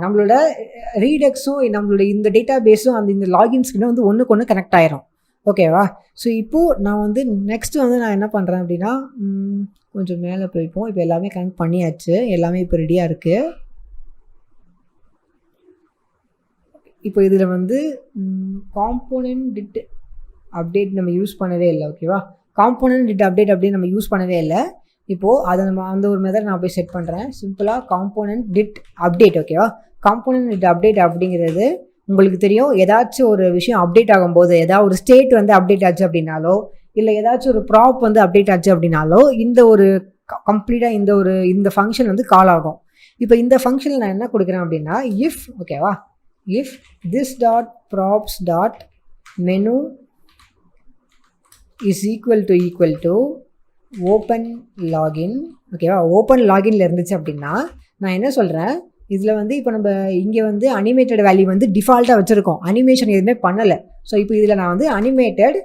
Speaker 1: நம்மளோட ரீடெக்ஸும் நம்மளோட இந்த டேட்டா பேஸும் இந்த லாகின் ஸ்கிரீனும் வந்து ஒன்றுக்கு ஒன்று கனெக்ட் ஆயிரும். ஓகேவா? ஸோ இப்போது நான் வந்து நெக்ஸ்ட்டு வந்து நான் என்ன பண்ணுறேன் அப்படின்னா கொஞ்சம் மேலே போய்ப்போம். இப்போ எல்லாமே கனெக்ட் பண்ணியாச்சு, எல்லாமே இப்போ ரெடியாக இருக்குது. இப்போ இதில் வந்து காம்போனன்ட் டிட் அப்டேட் நம்ம யூஸ் பண்ணவே இல்லை. ஓகேவா? காம்போனன்ட் டிட் அப்டேட் அப்படின்னு நம்ம யூஸ் பண்ணவே இல்லை. இப்போது அதை நம்ம அந்த ஒரு மெத்தட் நான் போய் செட் பண்ணுறேன். சிம்பிளாக காம்போனன்ட் டிட் அப்டேட். ஓகேவா? காம்போனன்ட் டிட் அப்டேட் அப்படிங்கிறது உங்களுக்கு தெரியும், ஏதாச்சும் ஒரு விஷயம் அப்டேட் ஆகும்போது ஏதாவது ஒரு ஸ்டேட் வந்து அப்டேட் ஆச்சு அப்படின்னாலோ இல்லை ஏதாச்சும் ஒரு ப்ராப் வந்து அப்டேட் ஆச்சு அப்படின்னாலோ இந்த ஒரு கம்ப்ளீட்டாக இந்த ஃபங்க்ஷன் வந்து கால் ஆகும். இப்போ இந்த ஃபங்க்ஷனில் நான் என்ன கொடுக்குறேன் அப்படின்னா இஃப், ஓகேவா, if this dot props dot menu is equal to open login. ஓகேவா? ஓப்பன் லாகின்ல இருந்துச்சு அப்படின்னா நான் என்ன சொல்கிறேன், இதில் வந்து இப்போ நம்ம இங்கே வந்து அனிமேட்டட் வேல்யூ வந்து டிஃபால்ட்டாக வச்சுருக்கோம், அனிமேஷன் எதுவுமே பண்ணலை. ஸோ இப்போ இதில் நான் வந்து அனிமேட்டட்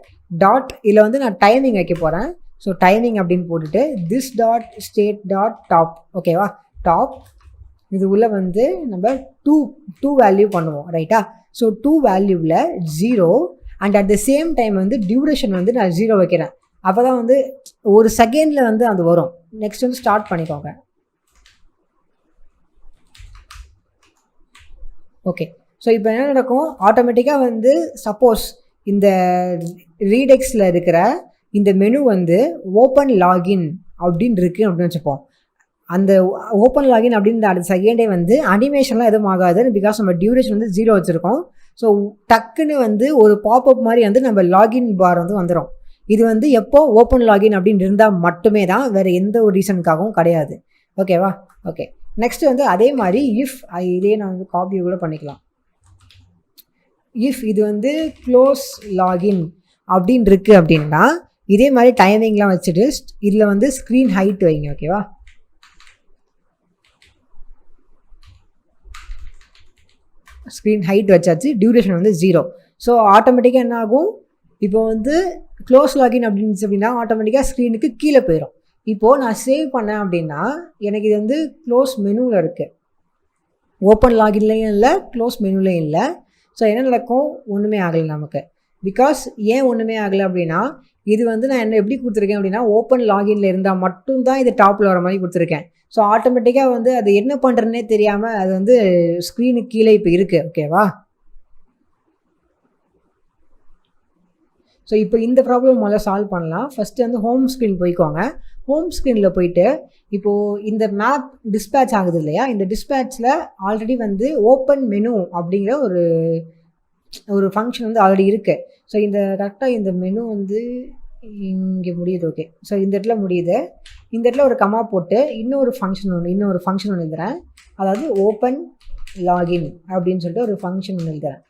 Speaker 1: டாட் இதில் வந்து நான் டைமிங் வைக்க போகிறேன். ஸோ டைமிங் அப்படின்னு போட்டுட்டு this dot state dot top. ஓகேவா? டாப் இது உள்ள வந்து நம்ம டூ வேல்யூ பண்ணுவோம். ரைட்டா? ஸோ 2 வேல்யூவில் 0 and at the same time வந்து டியூரேஷன் வந்து நான் 0 வைக்கிறேன். அப்போ தான் வந்து ஒரு செகண்டில் வந்து அது வரும். நெக்ஸ்ட் வந்து ஸ்டார்ட் பண்ணிக்கோங்க. ஓகே, ஸோ இப்போ என்ன நடக்கும், ஆட்டோமேட்டிக்காக வந்து சப்போஸ் இந்த ரீடெக்ஸில் இருக்கிற இந்த மெனு வந்து ஓப்பன் லாகின் அப்படின்னு இருக்குது அப்படின்னு வச்சுப்போம். அந்த ஓப்பன் லாகின் அப்படின்னு அடுத்த செகண்டே வந்து அனிமேஷன்லாம் எதுவும் ஆகாது. பிகாஸ் நம்ம டியூரேஷன் வந்து 0 வச்சுருக்கோம். ஸோ டக்குன்னு வந்து ஒரு பாப்அப் மாதிரி வந்து நம்ம லாகின் பார் வந்து வந்துடும். இது வந்து எப்போ ஓப்பன் லாகின் அப்படின்னு இருந்தால் மட்டுமே தான், வேறு எந்த ஒரு ரீசனுக்காகவும் கிடையாது. ஓகேவா? ஓகே, நெக்ஸ்ட் வந்து அதே மாதிரி இஃப் இதே நான் வந்து காப்பி கூட பண்ணிக்கலாம். இஃப் இது வந்து க்ளோஸ் லாகின் அப்படின்னு இருக்குது அப்படின்னா இதே மாதிரி டைமிங்லாம் வச்சுட்டு இதில் வந்து ஸ்க்ரீன் ஹைட் வைங்க. ஓகேவா? ஸ்க்ரீன் ஹைட் வச்சாச்சு, டியூரேஷன் வந்து 0. ஸோ ஆட்டோமேட்டிக்காக என்ன ஆகும், இப்போ வந்து க்ளோஸ் லாகின் அப்படின்னு அப்படின்னா ஆட்டோமேட்டிக்காக ஸ்க்ரீனுக்கு கீழே போயிடும். இப்போது நான் சேவ் பண்ணேன் அப்படின்னா எனக்கு இது வந்து க்ளோஸ் மெனுவில் இருக்குது, ஓப்பன் லாகின்லேயும் இல்லை, க்ளோஸ் மெனுலேயும் இல்லை. ஸோ என்ன நடக்கும், ஒன்றுமே ஆகலை நமக்கு. பிகாஸ் ஏன் ஒன்றுமே ஆகலை அப்படின்னா இது வந்து நான் என்ன எப்படி கொடுத்துருக்கேன் அப்படின்னா ஓப்பன் லாகின்ல இருந்தால் மட்டும்தான் இது டாப்பில் வர மாதிரி கொடுத்துருக்கேன். ஸோ ஆட்டோமேட்டிக்காக வந்து அது என்ன பண்ணுறதுனே தெரியாமல் அது வந்து ஸ்க்ரீனுக்கு கீழே இப்போ இருக்குது. ஓகேவா? ஸோ இப்போ இந்த ப்ராப்ளம் முதல்ல சால்வ் பண்ணலாம். ஃபஸ்ட்டு வந்து ஹோம் ஸ்க்ரீன் போய்க்கோங்க. ஹோம் ஸ்க்ரீனில் போயிட்டு இப்போது இந்த மேப் டிஸ்பேட்ச் ஆகுது இல்லையா, இந்த டிஸ்பேட்சில் ஆல்ரெடி வந்து ஓப்பன் மெனு அப்படிங்கிற ஒரு ஃபங்க்ஷன் வந்து ஆல்ரெடி இருக்குது. ஸோ இந்த கரெக்டாக இந்த மெனு வந்து இங்கே முடியுது. ஓகே, ஸோ இந்த இடத்துல முடியுது. இந்த இடத்துல ஒரு கமா போட்டு இன்னொரு ஃபங்க்ஷன் ஒன்று எழுதுகிறேன். அதாவது ஓப்பன் லாகின் அப்படின்னு சொல்லிட்டு ஒரு ஃபங்க்ஷன் ஒன்று எழுதுகிறேன்.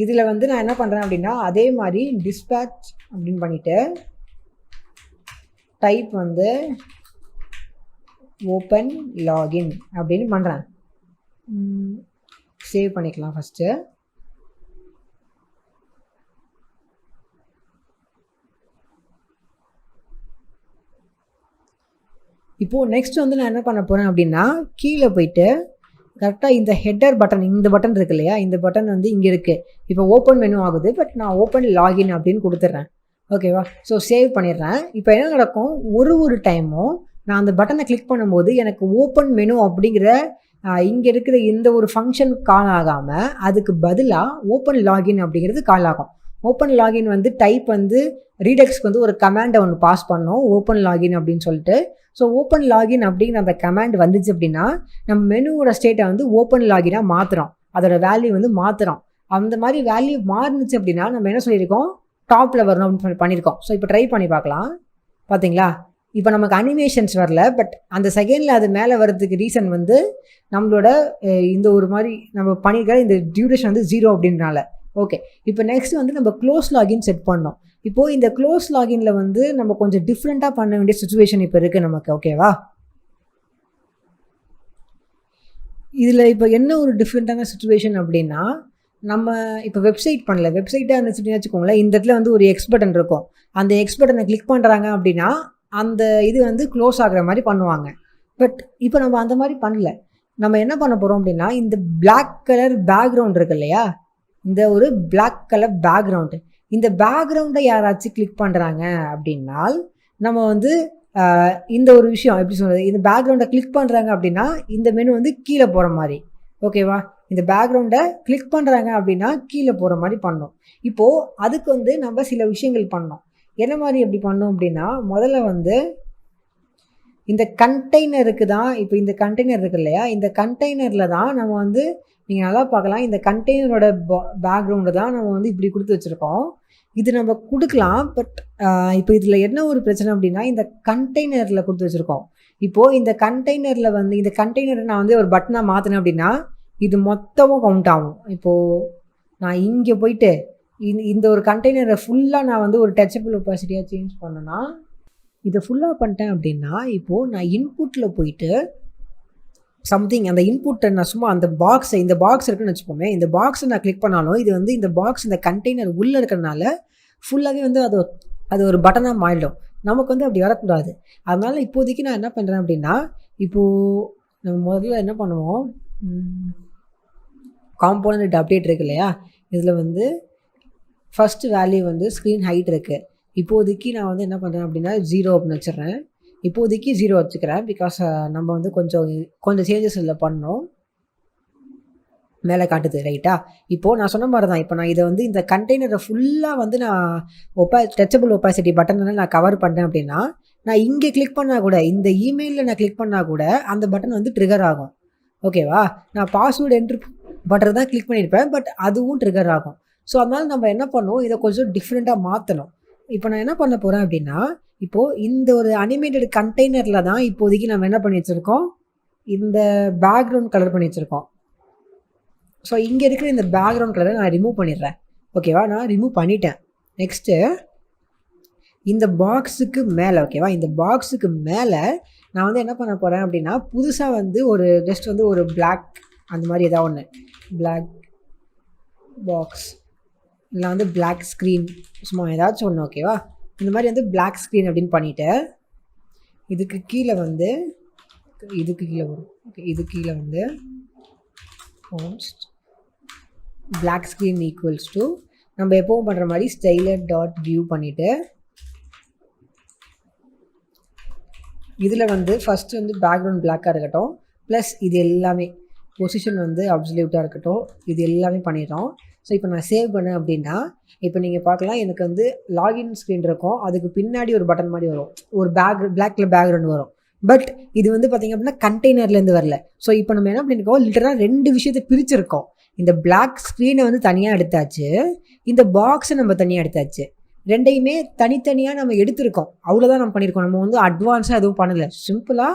Speaker 1: இதில் வந்து நான் என்ன பண்ணுறேன் அப்படின்னா அதே மாதிரி டிஸ்பேட்ச் அப்படின்னு பண்ணிவிட்டு டைப் வந்து ஓப்பன் லாகின் அப்படின்னு பண்ணுறேன். சேவ் பண்ணிக்கலாம் ஃபஸ்ட்டு. இப்போது நெக்ஸ்ட் வந்து நான் என்ன பண்ண போகிறேன் அப்படின்னா கீழே போயிட்டு கரெக்டாக இந்த ஹெட்டர் பட்டன், இந்த பட்டன் இருக்கு இல்லையா, இந்த பட்டன் வந்து இங்கே இருக்குது. இப்போ ஓப்பன் மெனு ஆகுது, பட் நான் ஓப்பன் லாகின் அப்படின்னு கொடுத்துட்றேன். ஓகேவா? ஸோ சேவ் பண்ணிடுறேன். இப்போ என்ன நடக்கும், ஒரு டைமும் நான் அந்த பட்டனை கிளிக் பண்ணும்போது எனக்கு ஓப்பன் மெனு அப்படிங்கிற இங்கே இருக்கிற இந்த ஒரு ஃபங்க்ஷன் கால் ஆகாமல் அதுக்கு பதிலாக ஓப்பன் லாகின் அப்படிங்கிறது கால் ஆகும். ஓப்பன் லாகின் வந்து டைப் வந்து ரீடெக்ஸ்க்கு வந்து ஒரு கமாண்டை ஒன்று பாஸ் பண்ணோம், ஓப்பன் லாகின் அப்படின்னு சொல்லிட்டு. ஸோ ஓப்பன் லாகின் அப்படிங்கிற அந்த கமாண்ட் வந்துச்சு அப்படின்னா நம்ம மெனுவோட ஸ்டேட்டை வந்து ஓப்பன் லாகினாக மாற்றுறோம், அதோட வேல்யூ வந்து மாற்றுறோம். அந்த மாதிரி வேல்யூ மாறுனுச்சு அப்படின்னா நம்ம என்ன சொல்லியிருக்கோம், டாப்பில் வரணும் அப்படின்னு பண்ணியிருக்கோம். ஸோ இப்போ ட்ரை பண்ணி பார்க்கலாம். பார்த்தீங்களா, இப்போ நமக்கு அனிமேஷன்ஸ் வரல, பட் அந்த செகண்டில் அது மேலே வர்றதுக்கு ரீசன் வந்து நம்மளோட இந்த ஒரு மாதிரி நம்ம பண்ணியிருக்கிற இந்த டியூரேஷன் வந்து 0 அப்படின்றனால. ஓகே, இப்போ நெக்ஸ்ட் வந்து நம்ம க்ளோஸ் லாகின் செட் பண்ணோம். இப்போது இந்த க்ளோஸ் லாகின்ல வந்து நம்ம கொஞ்சம் டிஃப்ரெண்ட்டாக பண்ண வேண்டிய சுச்சுவேஷன் இப்போ இருக்குது நமக்கு. ஓகேவா? இதில் இப்போ என்ன ஒரு டிஃப்ரெண்ட்டான சுச்சுவேஷன் அப்படின்னா நம்ம இப்போ வெப்சைட் பண்ணல, வெப்சைட்டாக இருந்துச்சுன்னு வச்சுக்கோங்களேன், இந்த இடத்துல வந்து ஒரு எக்ஸ் பட்டன் இருக்கும். அந்த எக்ஸ் பட்டனை கிளிக் பண்ணுறாங்க அப்படின்னா அந்த இது வந்து க்ளோஸ் ஆகிற மாதிரி பண்ணுவாங்க. பட் இப்போ நம்ம அந்த மாதிரி பண்ணல. நம்ம என்ன பண்ண போகிறோம் அப்படின்னா இந்த பிளாக் கலர் பேக்ரவுண்ட் இருக்கு இல்லையா, இந்த ஒரு பிளாக் கலர் பேக்ரவுண்டு, இந்த பேக்ரவுண்டை யாராச்சும் கிளிக் பண்ணுறாங்க அப்படின்னால் நம்ம வந்து இந்த ஒரு விஷயம் எப்படி சொல்கிறது, இந்த பேக்ரவுண்டை கிளிக் பண்ணுறாங்க அப்படின்னா இந்த மெனு வந்து கீழே போகிற மாதிரி. ஓகேவா? இந்த பேக்ரவுண்டை கிளிக் பண்ணுறாங்க அப்படின்னா கீழே போகிற மாதிரி பண்ணோம். இப்போது அதுக்கு வந்து நம்ம சில விஷயங்கள் பண்ணோம். என்ன மாதிரி எப்படி பண்ணோம் அப்படின்னா முதல்ல வந்து இந்த கண்டெய்னருக்கு தான், இப்போ இந்த கண்டெய்னர் இருக்கு இல்லையா, இந்த கண்டெய்னரில் தான் நம்ம வந்து நீங்கள் நல்லா பார்க்கலாம், இந்த கண்டெய்னரோட பேக்ரவுண்டை தான் நம்ம வந்து இப்படி கொடுத்து வச்சுருக்கோம். இது நம்ம கொடுக்கலாம், பட் இப்போ இதில் என்ன ஒரு பிரச்சனை அப்படின்னா இந்த கண்டெய்னரில் கொடுத்து வச்சுருக்கோம். இப்போது இந்த கண்டெய்னரில் வந்து இந்த கண்டெய்னரை நான் வந்து ஒரு பட்டனாக மாற்றினேன் அப்படின்னா இது மொத்தமும் கவுண்ட் ஆகும். இப்போது நான் இங்கே போயிட்டு இந்த ஒரு கண்டெய்னரை ஃபுல்லாக நான் வந்து ஒரு டச்சபிள் ஒப்பாசிட்டியாக சேஞ்ச் பண்ணேன்னா இதை ஃபுல்லாக பண்ணிட்டேன் அப்படின்னா இப்போது நான் இன்புட்டில் போயிட்டு சம்திங் அந்த இன்புட்டை நான் சும்மா அந்த பாக்ஸை, இந்த பாக்ஸ் இருக்குன்னு வச்சுக்கோமே, இந்த பாக்ஸை நான் கிளிக் பண்ணாலும் இது வந்து இந்த பாக்ஸ் இந்த கண்டெய்னர் உள்ளே இருக்கிறனால ஃபுல்லாகவே வந்து அது ஒரு பட்டனாக மாறிடும். நமக்கு வந்து அப்படி வரக்கூடாது. அதனால் இப்போதைக்கு நான் என்ன பண்ணுறேன் அப்படின்னா இப்போது நம்ம முதல்ல என்ன பண்ணுவோம், காம்போனன்ட் அப்டேட் இருக்கு இல்லையா, இதில் வந்து ஃபஸ்ட்டு வேல்யூ வந்து ஸ்க்ரீன் ஹைட் இருக்குது. இப்போதைக்கு நான் வந்து என்ன பண்ணுறேன் அப்படின்னா 0 அப்படின்னு வச்சிடுறேன். இப்போதைக்கு 0 வச்சுக்கிறேன். பிகாஸ் நம்ம வந்து கொஞ்சம் சேஞ்சஸ் இதில் பண்ணோம், மேலே காட்டுது ரைட்டா. இப்போது நான் சொன்ன மாதிரி தான், இப்போ நான் இதை வந்து இந்த கண்டெய்னரை ஃபுல்லாக வந்து நான் டச்சபிள் ஒப்பாசிட்டி பட்டனில் நான் கவர் பண்ணேன் அப்படின்னா நான் இங்கே கிளிக் பண்ணால் கூட, இந்த இமெயிலில் நான் கிளிக் பண்ணால் கூட அந்த பட்டன் வந்து ட்ரிகர் ஆகும். ஓகேவா? நான் பாஸ்வேர்டு என்ட்ரு பட்டன் தான் கிளிக் பண்ணியிருப்பேன், பட் அதுவும் ட்ரிகர் ஆகும். ஸோ அதனால் நம்ம என்ன பண்ணுவோம், இதை கொஞ்சம் டிஃப்ரெண்ட்டாக மாற்றணும். இப்போ நான் என்ன பண்ண போகிறேன் அப்படின்னா இப்போது இந்த ஒரு அனிமேட்டட் கண்டெய்னரில் தான் இப்போதைக்கு நம்ம என்ன பண்ணி வச்சுருக்கோம், இந்த பேக்ரவுண்ட் கலர் பண்ணி வச்சுருக்கோம். ஸோ இங்கே இருக்கிற இந்த பேக்ரவுண்ட் கலரை நான் ரிமூவ் பண்ணிடுறேன். ஓகேவா? நான் ரிமூவ் பண்ணிட்டேன். நெக்ஸ்ட்டு இந்த பாக்ஸுக்கு மேலே, ஓகேவா, இந்த பாக்ஸுக்கு மேலே நான் வந்து என்ன பண்ண போகிறேன் அப்படின்னா புதுசாக வந்து ஒரு ஜஸ்ட் வந்து ஒரு பிளாக் அந்த மாதிரி ஏதாவது ஒன்று பிளாக் பாக்ஸ் இல்லை வந்து பிளாக் ஸ்க்ரீன் சும்மா ஏதாச்சும் ஒன்று ஓகேவா. இந்த மாதிரி வந்து பிளாக் ஸ்க்ரீன் அப்படின்னு பண்ணிவிட்டு இதுக்கு கீழே வந்து வரும். ஓகே, இது கீழே வந்து பிளாக் ஸ்க்ரீன் ஈக்குவல்ஸ் டு நம்ம எப்பவும் பண்ணுற மாதிரி styler.view பண்ணிவிட்டு இதில் வந்து ஃபஸ்ட்டு வந்து பேக்ரவுண்ட் பிளாக்காக இருக்கட்டும், ப்ளஸ் இது எல்லாமே பொசிஷன் வந்து அப்சல்யூட்டாக இருக்கட்டும், இது எல்லாமே பண்ணிடுறோம். ஸோ இப்போ நான் சேவ் பண்ணேன் அப்படின்னா இப்போ நீங்கள் பார்க்கலாம் எனக்கு வந்து லாகின் ஸ்க்ரீன் இருக்கும், அதுக்கு பின்னாடி ஒரு பட்டன் மாதிரி வரும், ஒரு பிளாக்ல பேக்ரவுண்ட் வரும். பட் இது வந்து பார்த்திங்க அப்படின்னா கண்டெய்னர்லேருந்து வரல. ஸோ இப்போ நம்ம என்ன பண்ணியிருக்கோம், லிட்டராக 2 விஷயத்தை பிரிச்சிருக்கோம். இந்த பிளாக் ஸ்க்ரீனை வந்து தனியாக எடுத்தாச்சு, இந்த பாக்ஸை நம்ம தனியாக எடுத்தாச்சு. 2யுமே தனித்தனியாக நம்ம எடுத்திருக்கோம், அவ்வளோதான் நம்ம பண்ணியிருக்கோம். நம்ம வந்து அட்வான்ஸாக எதுவும் பண்ணலை, சிம்பிளாக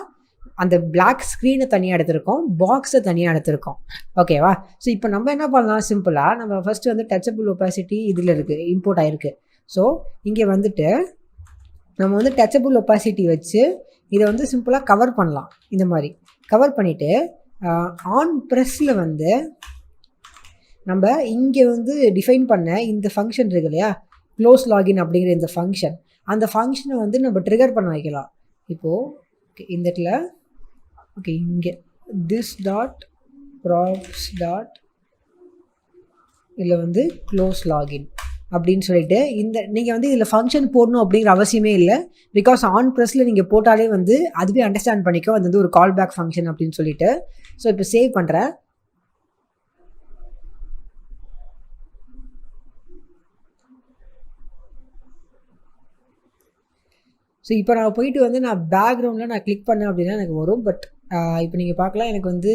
Speaker 1: அந்த பிளாக் ஸ்க்ரீனை தனியாக எடுத்திருக்கோம், பாக்ஸை தனியாக எடுத்திருக்கோம். ஓகேவா. ஸோ இப்போ நம்ம என்ன பண்ணலாம், சிம்பிளாக நம்ம ஃபஸ்ட்டு வந்து டச்சபிள் ஒப்பாசிட்டி இதில் இருக்குது, இம்போர்ட் ஆகிருக்கு. ஸோ இங்கே வந்துட்டு நம்ம வந்து டச்சபிள் ஒப்பாசிட்டி வச்சு இதை வந்து சிம்பிளாக கவர் பண்ணலாம். இந்த மாதிரி கவர் பண்ணிவிட்டு ஆன் ப்ரெஸ்ஸில் வந்து நம்ம இங்கே வந்து டிஃபைன் பண்ண இந்த ஃபங்க்ஷன் இருக்கு இல்லையா, க்ளோஸ் லாகின் அப்படிங்கிற இந்த ஃபங்க்ஷன், அந்த ஃபங்க்ஷனை வந்து நம்ம ட்ரிகர் பண்ண வைக்கலாம். இப்போது ஓகே இந்த இடத்துல ஓகே இங்கே திஸ் டாட் ப்ராப்ஸ் டாட் இதில் வந்து க்ளோஸ் லாகின் அப்படின்னு சொல்லிட்டு இந்த நீங்கள் வந்து இதில் ஃபங்க்ஷன் போடணும் அப்படிங்கிற அவசியமே இல்லை. பிகாஸ் ஆன் ப்ரெஸ்ஸில் நீங்கள் போட்டாலே வந்து அதுவே அண்டர்ஸ்டாண்ட் பண்ணிக்கோ அது வந்து ஒரு கால் பேக் ஃபங்க்ஷன் அப்படின்னு சொல்லிட்டு. ஸோ இப்போ சேவ் பண்ணுறேன். ஸோ இப்போ நான் போயிட்டு வந்து நான் பேக்ரவுண்டில் நான் கிளிக் பண்ணேன் அப்படின்னா எனக்கு வரும். பட் இப்போ நீங்கள் பார்க்கலாம் எனக்கு வந்து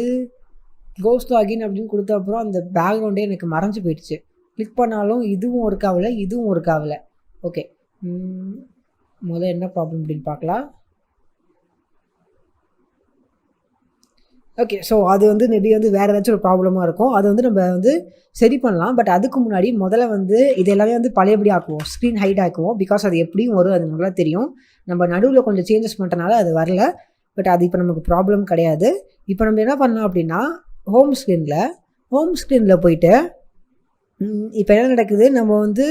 Speaker 1: க்ளோஸ் லாகின் அப்படின்னு கொடுத்த அப்புறம் அந்த பேக்ரவுண்டே எனக்கு மறைஞ்சு போயிடுச்சு. கிளிக் பண்ணாலும் இதுவும் ஒர்க் ஆகலை, இதுவும் ஒர்க் ஆகலை. ஓகே, முதல்ல என்ன ப்ராப்ளம் அப்படின்னு பார்க்கலாம். ஓகே, ஸோ அது வந்து மேபி வந்து வேறு ஏதாச்சும் ஒரு ப்ராப்ளமாக இருக்கும், அது வந்து நம்ம வந்து சரி பண்ணலாம். பட் அதுக்கு முன்னாடி முதல்ல வந்து இது எல்லாமே வந்து பழையபடி ஆக்குவோம், ஸ்க்ரீன் ஹைட் ஆக்குவோம். பிகாஸ் அது எப்படியும் வரும், அது நல்லா தெரியும். நம்ம நடுவில் கொஞ்சம் சேஞ்சஸ் பண்ணுறனால அது வரல. பட் அது இப்போ நமக்கு ப்ராப்ளம் கிடையாது. இப்போ நம்ம என்ன பண்ணலாம் அப்படின்னா ஹோம் ஸ்க்ரீனில் போயிட்டு இப்போ என்ன நடக்குது, நம்ம வந்து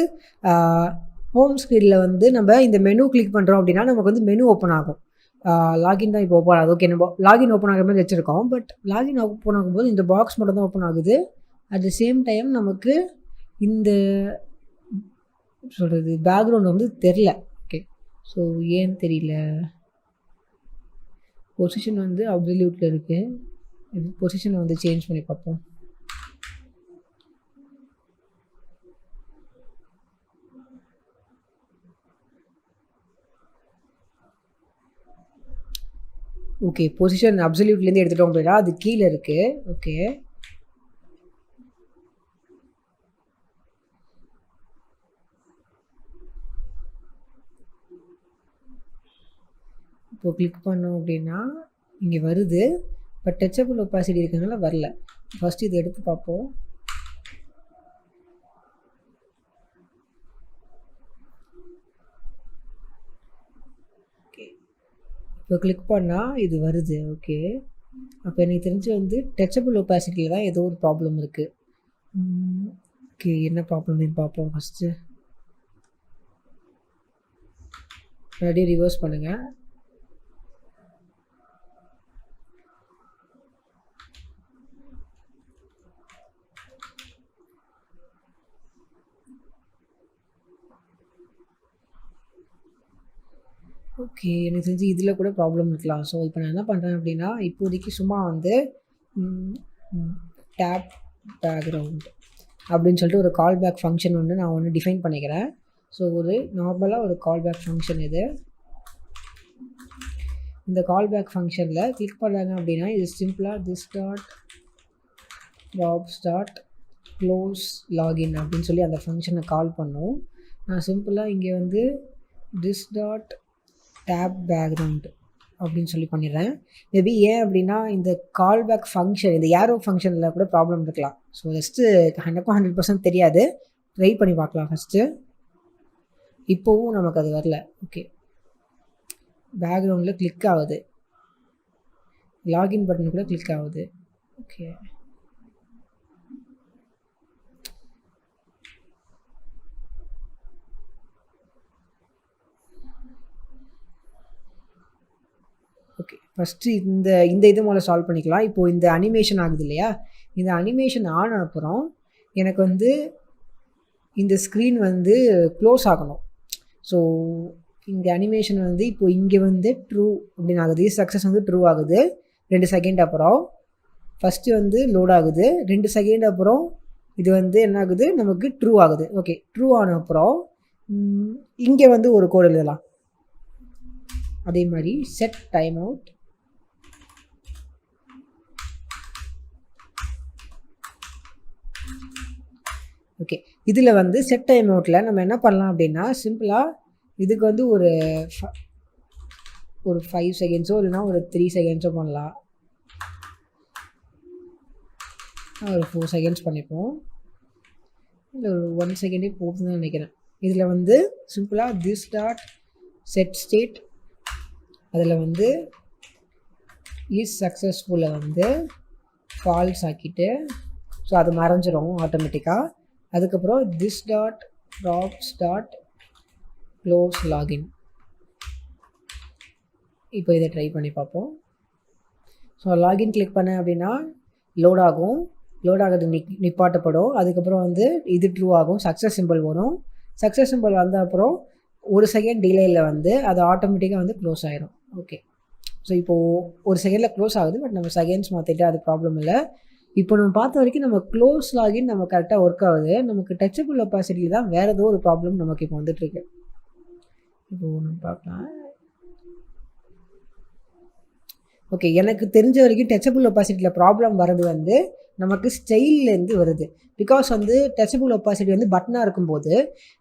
Speaker 1: ஹோம் ஸ்க்ரீனில் வந்து நம்ம இந்த மெனு கிளிக் பண்ணுறோம் அப்படின்னா நமக்கு வந்து மெனு ஓப்பன் ஆகும். லாகின் தான் இப்போ ஓப்பன் ஆகுது. ஓகே, நம்ம லாகின் ஓப்பன் ஆகிற மாதிரி வச்சுருக்கோம். பட் லாகின் ஓப்பன் ஆகும்போது இந்த பாக்ஸ் மட்டும் தான் ஓப்பன் ஆகுது. அட் த சேம் டைம் நமக்கு இந்த சொல்கிறது பேக்ரவுண்ட் வந்து தெரில. ஓகே, ஸோ ஏன்னு தெரியல. பொசிஷன் வந்து அப்சல்யூட்டில் இருக்குது, பொசிஷனை வந்து சேஞ்ச் பண்ணி பார்ப்போம். ஓகே, பொசிஷன் அப்சல்யூட்லேருந்து எடுத்துட்டோம் அப்படின்னா அது கீழே இருக்குது. ஓகே, இப்போ கிளிக் பண்ணோம் அப்படின்னா இங்கே வருது. பட் டச்சபிள் ஒப்பாசிட்டி இருக்கிறதுனால வரல. ஃபஸ்ட்டு இதை எடுத்து பார்ப்போம். இப்போ கிளிக் பண்ணால் இது வருது. ஓகே, அப்போ எனக்கு தெரிஞ்சு வந்து டச்சபிள் ஒப்பாசிட்டியில் தான் ஏதோ ஒரு ப்ராப்ளம் இருக்குது. ஓகே, என்ன ப்ராப்ளம்னு பார்ப்போம். ஃபஸ்ட்டு மறுபடியும் ரிவர்ஸ் பண்ணுங்கள். ஓகே, எனக்கு தெரிஞ்சு இதில் கூட ப்ராப்ளம் இருக்கலாம். ஸோ இப்போ நான் என்ன பண்ணுறேன் அப்படின்னா இப்போதைக்கு சும்மா வந்து டேப் பேக்ரவுண்ட் அப்படின்னு சொல்லிட்டு ஒரு கால் பேக் ஃபங்க்ஷன் ஒன்று நான் ஒன்று டிஃபைன் பண்ணிக்கிறேன். ஸோ ஒரு நார்மலாக ஒரு கால் பேக் ஃபங்க்ஷன் இது. இந்த கால் பேக் ஃபங்க்ஷனில் கிளிக் பண்ணாங்க அப்படின்னா இது சிம்பிளாக this dot props dot close login அப்படின்னு சொல்லி அந்த ஃபங்க்ஷனை கால் பண்ணும். நான் சிம்பிளாக இங்கே வந்து திஸ் டாட் டேப் பேக்ரவுண்ட் அப்படின்னு சொல்லி பண்ணிடுறேன். மேபி ஏன் அப்படின்னா இந்த கால் பேக் ஃபங்க்ஷன் இந்த ஏரோ ஃபங்க்ஷனில் கூட ப்ராப்ளம் இருக்கலாம். ஸோ ஜஸ்ட்டு 100% தெரியாது, ட்ரை பண்ணி பார்க்கலாம் ஃபஸ்ட்டு. இப்போவும் நமக்கு அது வரல. ஓகே, பேக்ரவுண்டில் கிளிக் ஆகுது. லாகின் பட்டன் கூட கிளிக் ஆகுது. Okay, okay. ஃபஸ்ட்டு இந்த இது முதல்ல சால்வ் பண்ணிக்கலாம். இப்போது இந்த அனிமேஷன் ஆகுது இல்லையா, இந்த அனிமேஷன் ஆன அப்புறம் எனக்கு வந்து இந்த ஸ்க்ரீன் வந்து க்ளோஸ் ஆகணும். ஸோ இந்த அனிமேஷன் வந்து இப்போ இங்கே வந்து ட்ரூ அப்படின்னு ஆகுது. சக்ஸஸ் வந்து ட்ரூ ஆகுது 2 செகண்ட் அப்புறம். ஃபஸ்ட்டு வந்து லோட் ஆகுது, 2 செகண்ட் அப்புறம் இது வந்து என்ன ஆகுது, நமக்கு ட்ரூ ஆகுது. ஓகே, ட்ரூ ஆன அப்புறம் இங்கே வந்து ஒரு கோட் எழுதலாம். அதே மாதிரி செட் டைம் அவுட். ஓகே, இதில் வந்து செட் டைம் அவுட்டில் நம்ம என்ன பண்ணலாம் அப்படின்னா, சிம்பிளாக இதுக்கு வந்து ஒரு 5 செகண்ட்ஸோ இல்லைனா ஒரு 3 செகண்ட்ஸோ பண்ணலாம். ஒரு 4 செகண்ட்ஸ் பண்ணிப்போம், இல்லை ஒரு 1 செகண்டே போகுதுன்னு நினைக்கிறேன். இதில் வந்து சிம்பிளாக திஸ் டாட் செட் ஸ்டேட், அதில் வந்து இஸ் சக்ஸஸ்ஃபுல்லை வந்து ஃபால்ஸ் ஆக்கிட்டு, ஸோ அது மறைஞ்சிரும் ஆட்டோமேட்டிக்காக. அதுக்கப்புறம் this dot props dot close login. இப்போ இதை ட்ரை பண்ணி பார்ப்போம். ஸோ லாகின் கிளிக் பண்ணேன் அப்படின்னா லோட் ஆகும், லோட் ஆகிறது நிப்பாட்டப்படும். அதுக்கப்புறம் வந்து இது ட்ரூ ஆகும், சக்ஸஸ் சிம்பிள் வரும். சக்ஸஸ் சிம்பிள் வந்த அப்புறம் 1 செகண்ட் டிலேயில் வந்து அது ஆட்டோமேட்டிக்காக வந்து க்ளோஸ் ஆகிடும். ஓகே, ஸோ இப்போது 1 செகண்டில் க்ளோஸ் ஆகுது, பட் நம்ம செகண்ட்ஸ் மாற்றிட்டு அது ப்ராப்ளம் இல்லை. இப்போ நம்ம பார்த்த வரைக்கும் நம்ம க்ளோஸ் லாகின் நம்ம கரெக்டாக ஒர்க் ஆகுது. நமக்கு டச்சபிள் ஒப்பாசிட்டி தான் வேறு ஏதோ ஒரு ப்ராப்ளம் நமக்கு இப்போ வந்துட்டுருக்கு. இப்போது நம்ம பார்க்கலாம். ஓகே, எனக்கு தெரிஞ்ச வரைக்கும் டச்சபிள் ஒப்பாசிட்டியில் ப்ராப்ளம் வர்றது வந்து நமக்கு ஸ்டைல்லேருந்து வருது. பிகாஸ் வந்து டச்சபிள் ஒப்பாசிட்டி வந்து பட்டனாக இருக்கும்போது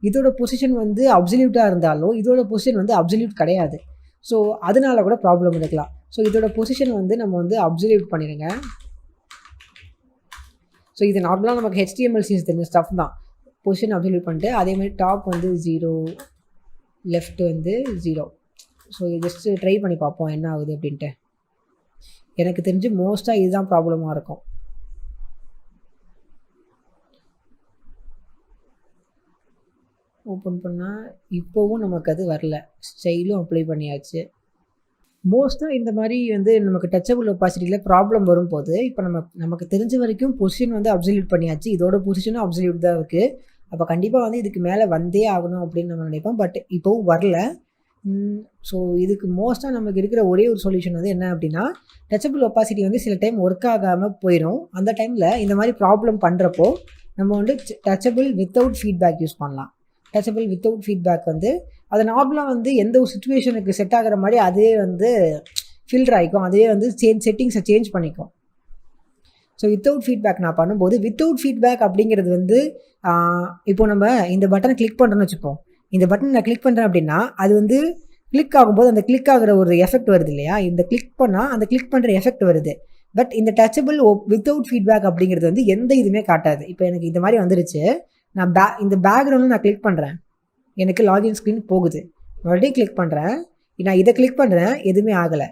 Speaker 1: இதோட பொசிஷன் வந்து அப்சல்யூட்டாக இருந்தாலும் இதோட பொசிஷன் வந்து அப்சல்யூட் கிடையாது. ஸோ அதனால கூட ப்ராப்ளம் இருக்கலாம். ஸோ இதோட பொசிஷன் வந்து நம்ம வந்து அப்சல்யூட் பண்ணிடுங்க. ஸோ இது நார்மலாக நமக்கு HTML CSS தெரிஞ்ச ஸ்டஃப் தான். பொசிஷன் அப்சல்யூட் பண்ணிட்டு அதே மாதிரி டாப் வந்து 0, லெஃப்ட் வந்து 0. ஸோ ஜஸ்ட்டு ட்ரை பண்ணி பார்ப்போம் என்ன ஆகுது அப்படின்ட்டு. எனக்கு தெரிஞ்சு மோஸ்ட்டாக இதுதான் ப்ராப்ளமாக இருக்கும். ஓப்பன் பண்ணால் இப்போவும் நமக்கு அது வரல, ஸ்டைலும் அப்ளை பண்ணியாச்சு. மோஸ்ட்டாக இந்த மாதிரி வந்து நமக்கு டச்சபிள் ஒப்பாசிட்டியில் ப்ராப்ளம் வரும்போது இப்போ நமக்கு தெரிஞ்ச வரைக்கும் பொசிஷன் வந்து அப்சல்யூட் பண்ணியாச்சு, இதோட பொசிஷனும் அப்சல்யூட் தான் இருக்குது. அப்போ கண்டிப்பாக வந்து இதுக்கு மேலே வந்தே ஆகணும் அப்படின்னு நம்ம நினைப்போம். பட் இப்போவும் வரல. ஸோ இதுக்கு மோஸ்ட்டாக நமக்கு இருக்கிற ஒரே ஒரு சொல்யூஷன் வந்து என்ன அப்படின்னா, டச்சபிள் ஒப்பாசிட்டி வந்து சில டைம் ஒர்க் ஆகாமல் போயிடும். அந்த டைமில் இந்த மாதிரி ப்ராப்ளம் பண்ணுறப்போ நம்ம வந்து டச்சபிள் வித்தவுட் ஃபீட்பேக் யூஸ் பண்ணலாம். டச்சபிள் வித்தவுட் ஃபீட்பேக் வந்து அது நார்மலாக வந்து எந்த ஒரு சுச்சுவேஷனுக்கு செட் ஆகிற மாதிரி அதே வந்து ஃபில்டர் ஆகிக்கும், அதே வந்து செட்டிங்ஸை சேஞ்ச் பண்ணிக்கும். ஸோ வித்தவுட் ஃபீட்பேக் நான் பண்ணும்போது வித்தவுட் ஃபீட்பேக் அப்படிங்கிறது வந்து இப்போ நம்ம இந்த பட்டனை கிளிக் பண்ணுறோன்னு வச்சுப்போம். இந்த பட்டன் நான் கிளிக் பண்ணுறேன் அப்படின்னா அது வந்து கிளிக் ஆகும்போது அந்த கிளிக் ஆகிற ஒரு எஃபெக்ட் வருது இல்லையா, இந்த கிளிக் பண்ணால் அந்த கிளிக் பண்ணுற எஃபெக்ட் வருது. பட் இந்த டச்சபிள் வித்தவுட் ஃபீட்பேக் அப்படிங்கிறது வந்து எந்த இதுவுமே காட்டாது. இப்போ எனக்கு இந்த மாதிரி வந்துருச்சு, நான் இந்த பேக்ரவுண்டில் நான் கிளிக் பண்ணுறேன், எனக்கு லாகின் ஸ்க்ரீன் போகுது. மறுபடியும் கிளிக் பண்ணுறேன், நான் இதை கிளிக் பண்ணுறேன், எதுவுமே ஆகலை.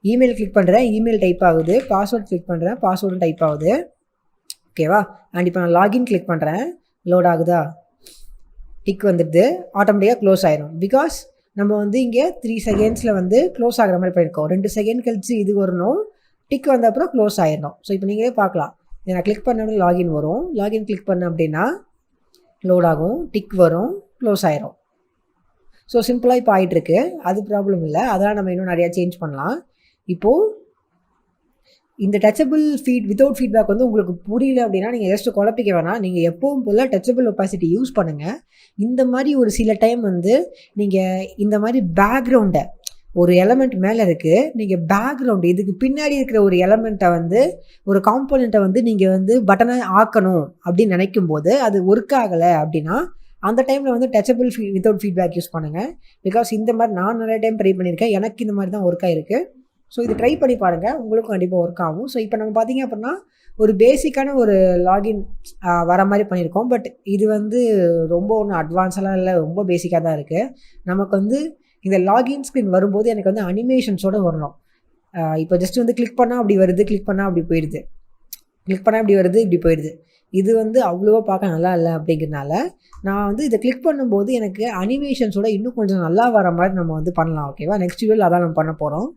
Speaker 1: இமெயில் கிளிக் பண்ணுறேன், இமெயில் டைப் ஆகுது. பாஸ்வேர்ட் கிளிக் பண்ணுறேன், பாஸ்வேர்டும் டைப் ஆகுது. ஓகேவா? அண்ட் இப்போ நான் லாகின் கிளிக் பண்ணுறேன், லோட் ஆகுதா, டிக் வந்துடுது, ஆட்டோமேட்டிக்காக க்ளோஸ் ஆயிடும். பிகாஸ் நம்ம வந்து இங்கே 3 செகண்ட்ஸில் வந்து க்ளோஸ் ஆகிற மாதிரி பண்ணியிருக்கோம். 2 செகண்ட் கழிச்சு இது வரணும், டிக் வந்த அப்புறம் க்ளோஸ் ஆகிடணும். ஸோ இப்போ நீங்களே பார்க்கலாம், இதை நான் கிளிக் பண்ண லாகின் வரும், லாகின் கிளிக் பண்ணேன் அப்படின்னா லோட் ஆகும், டிக் வரும், க்ளோஸ் ஆயிரும். ஸோ சிம்பிளாக இப்போ ஆகிட்டுருக்கு, அது ப்ராப்ளம் இல்லை. அதெல்லாம் நம்ம இன்னும் நிறையா சேஞ்ச் பண்ணலாம். இப்போது இந்த டச்சபிள் வித்தவுட் ஃபீட்பேக் வந்து உங்களுக்கு புரியல அப்படின்னா நீங்கள் ஜஸ்ட் குழப்பிக்க வேணாம். நீங்கள் எப்பவும் போல் டச்சபிள் ஒப்பாசிட்டி யூஸ் பண்ணுங்கள். இந்த மாதிரி ஒரு சில டைம் வந்து நீங்கள் இந்த மாதிரி பேக்ரவுண்டை ஒரு எலமெண்ட் மேலே இருக்குது, நீங்கள் பேக்ரவுண்டு இதுக்கு பின்னாடி இருக்கிற ஒரு எலமெண்ட்டை வந்து ஒரு காம்போனண்ட்டை வந்து நீங்கள் வந்து பட்டனை ஆக்கணும் அப்படின்னு நினைக்கும் போது அது ஒர்க் ஆகலை அப்படின்னா அந்த டைமில் வந்து டச்சபிள் வித்தவுட் ஃபீட்பேக் யூஸ் பண்ணுங்கள். பிகாஸ் இந்த மாதிரி நான் நிறைய டைம் ட்ரை பண்ணியிருக்கேன், எனக்கு இந்த மாதிரி தான் ஒர்க் ஆகிருக்கு. ஸோ இது ட்ரை பண்ணி பாருங்கள், உங்களுக்கும் கண்டிப்பாக ஒர்க் ஆகும். ஸோ இப்போ நம்ம பார்த்திங்க அப்படின்னா ஒரு பேசிக்கான ஒரு லாகின் வர மாதிரி பண்ணியிருக்கோம். பட் இது வந்து ரொம்ப ஒன்றும் அட்வான்ஸெல்லாம் இல்லை, ரொம்ப பேசிக்காக தான் இருக்குது. நமக்கு வந்து இந்த லாகின் ஸ்க்ரீன் வரும்போது எனக்கு வந்து அனிமேஷன்ஸோடு வரணும். இப்போ ஜஸ்ட் வந்து கிளிக் பண்ணால் அப்படி வருது, கிளிக் பண்ணால் அப்படி போயிடுது, கிளிக் பண்ணால் இப்படி வருது, இப்படி போயிடுது. இது வந்து அவ்வளோவா பார்க்க நல்லா இல்லை. அப்படிங்கிறனால நான் வந்து இதை கிளிக் பண்ணும்போது எனக்கு அனிமேஷன்ஸோட இன்னும் கொஞ்சம் நல்லா வர மாதிரி நம்ம வந்து பண்ணலாம். ஓகேவா? நெக்ஸ்ட் வீடியோவில் அதான் நம்ம பண்ண போகிறோம்.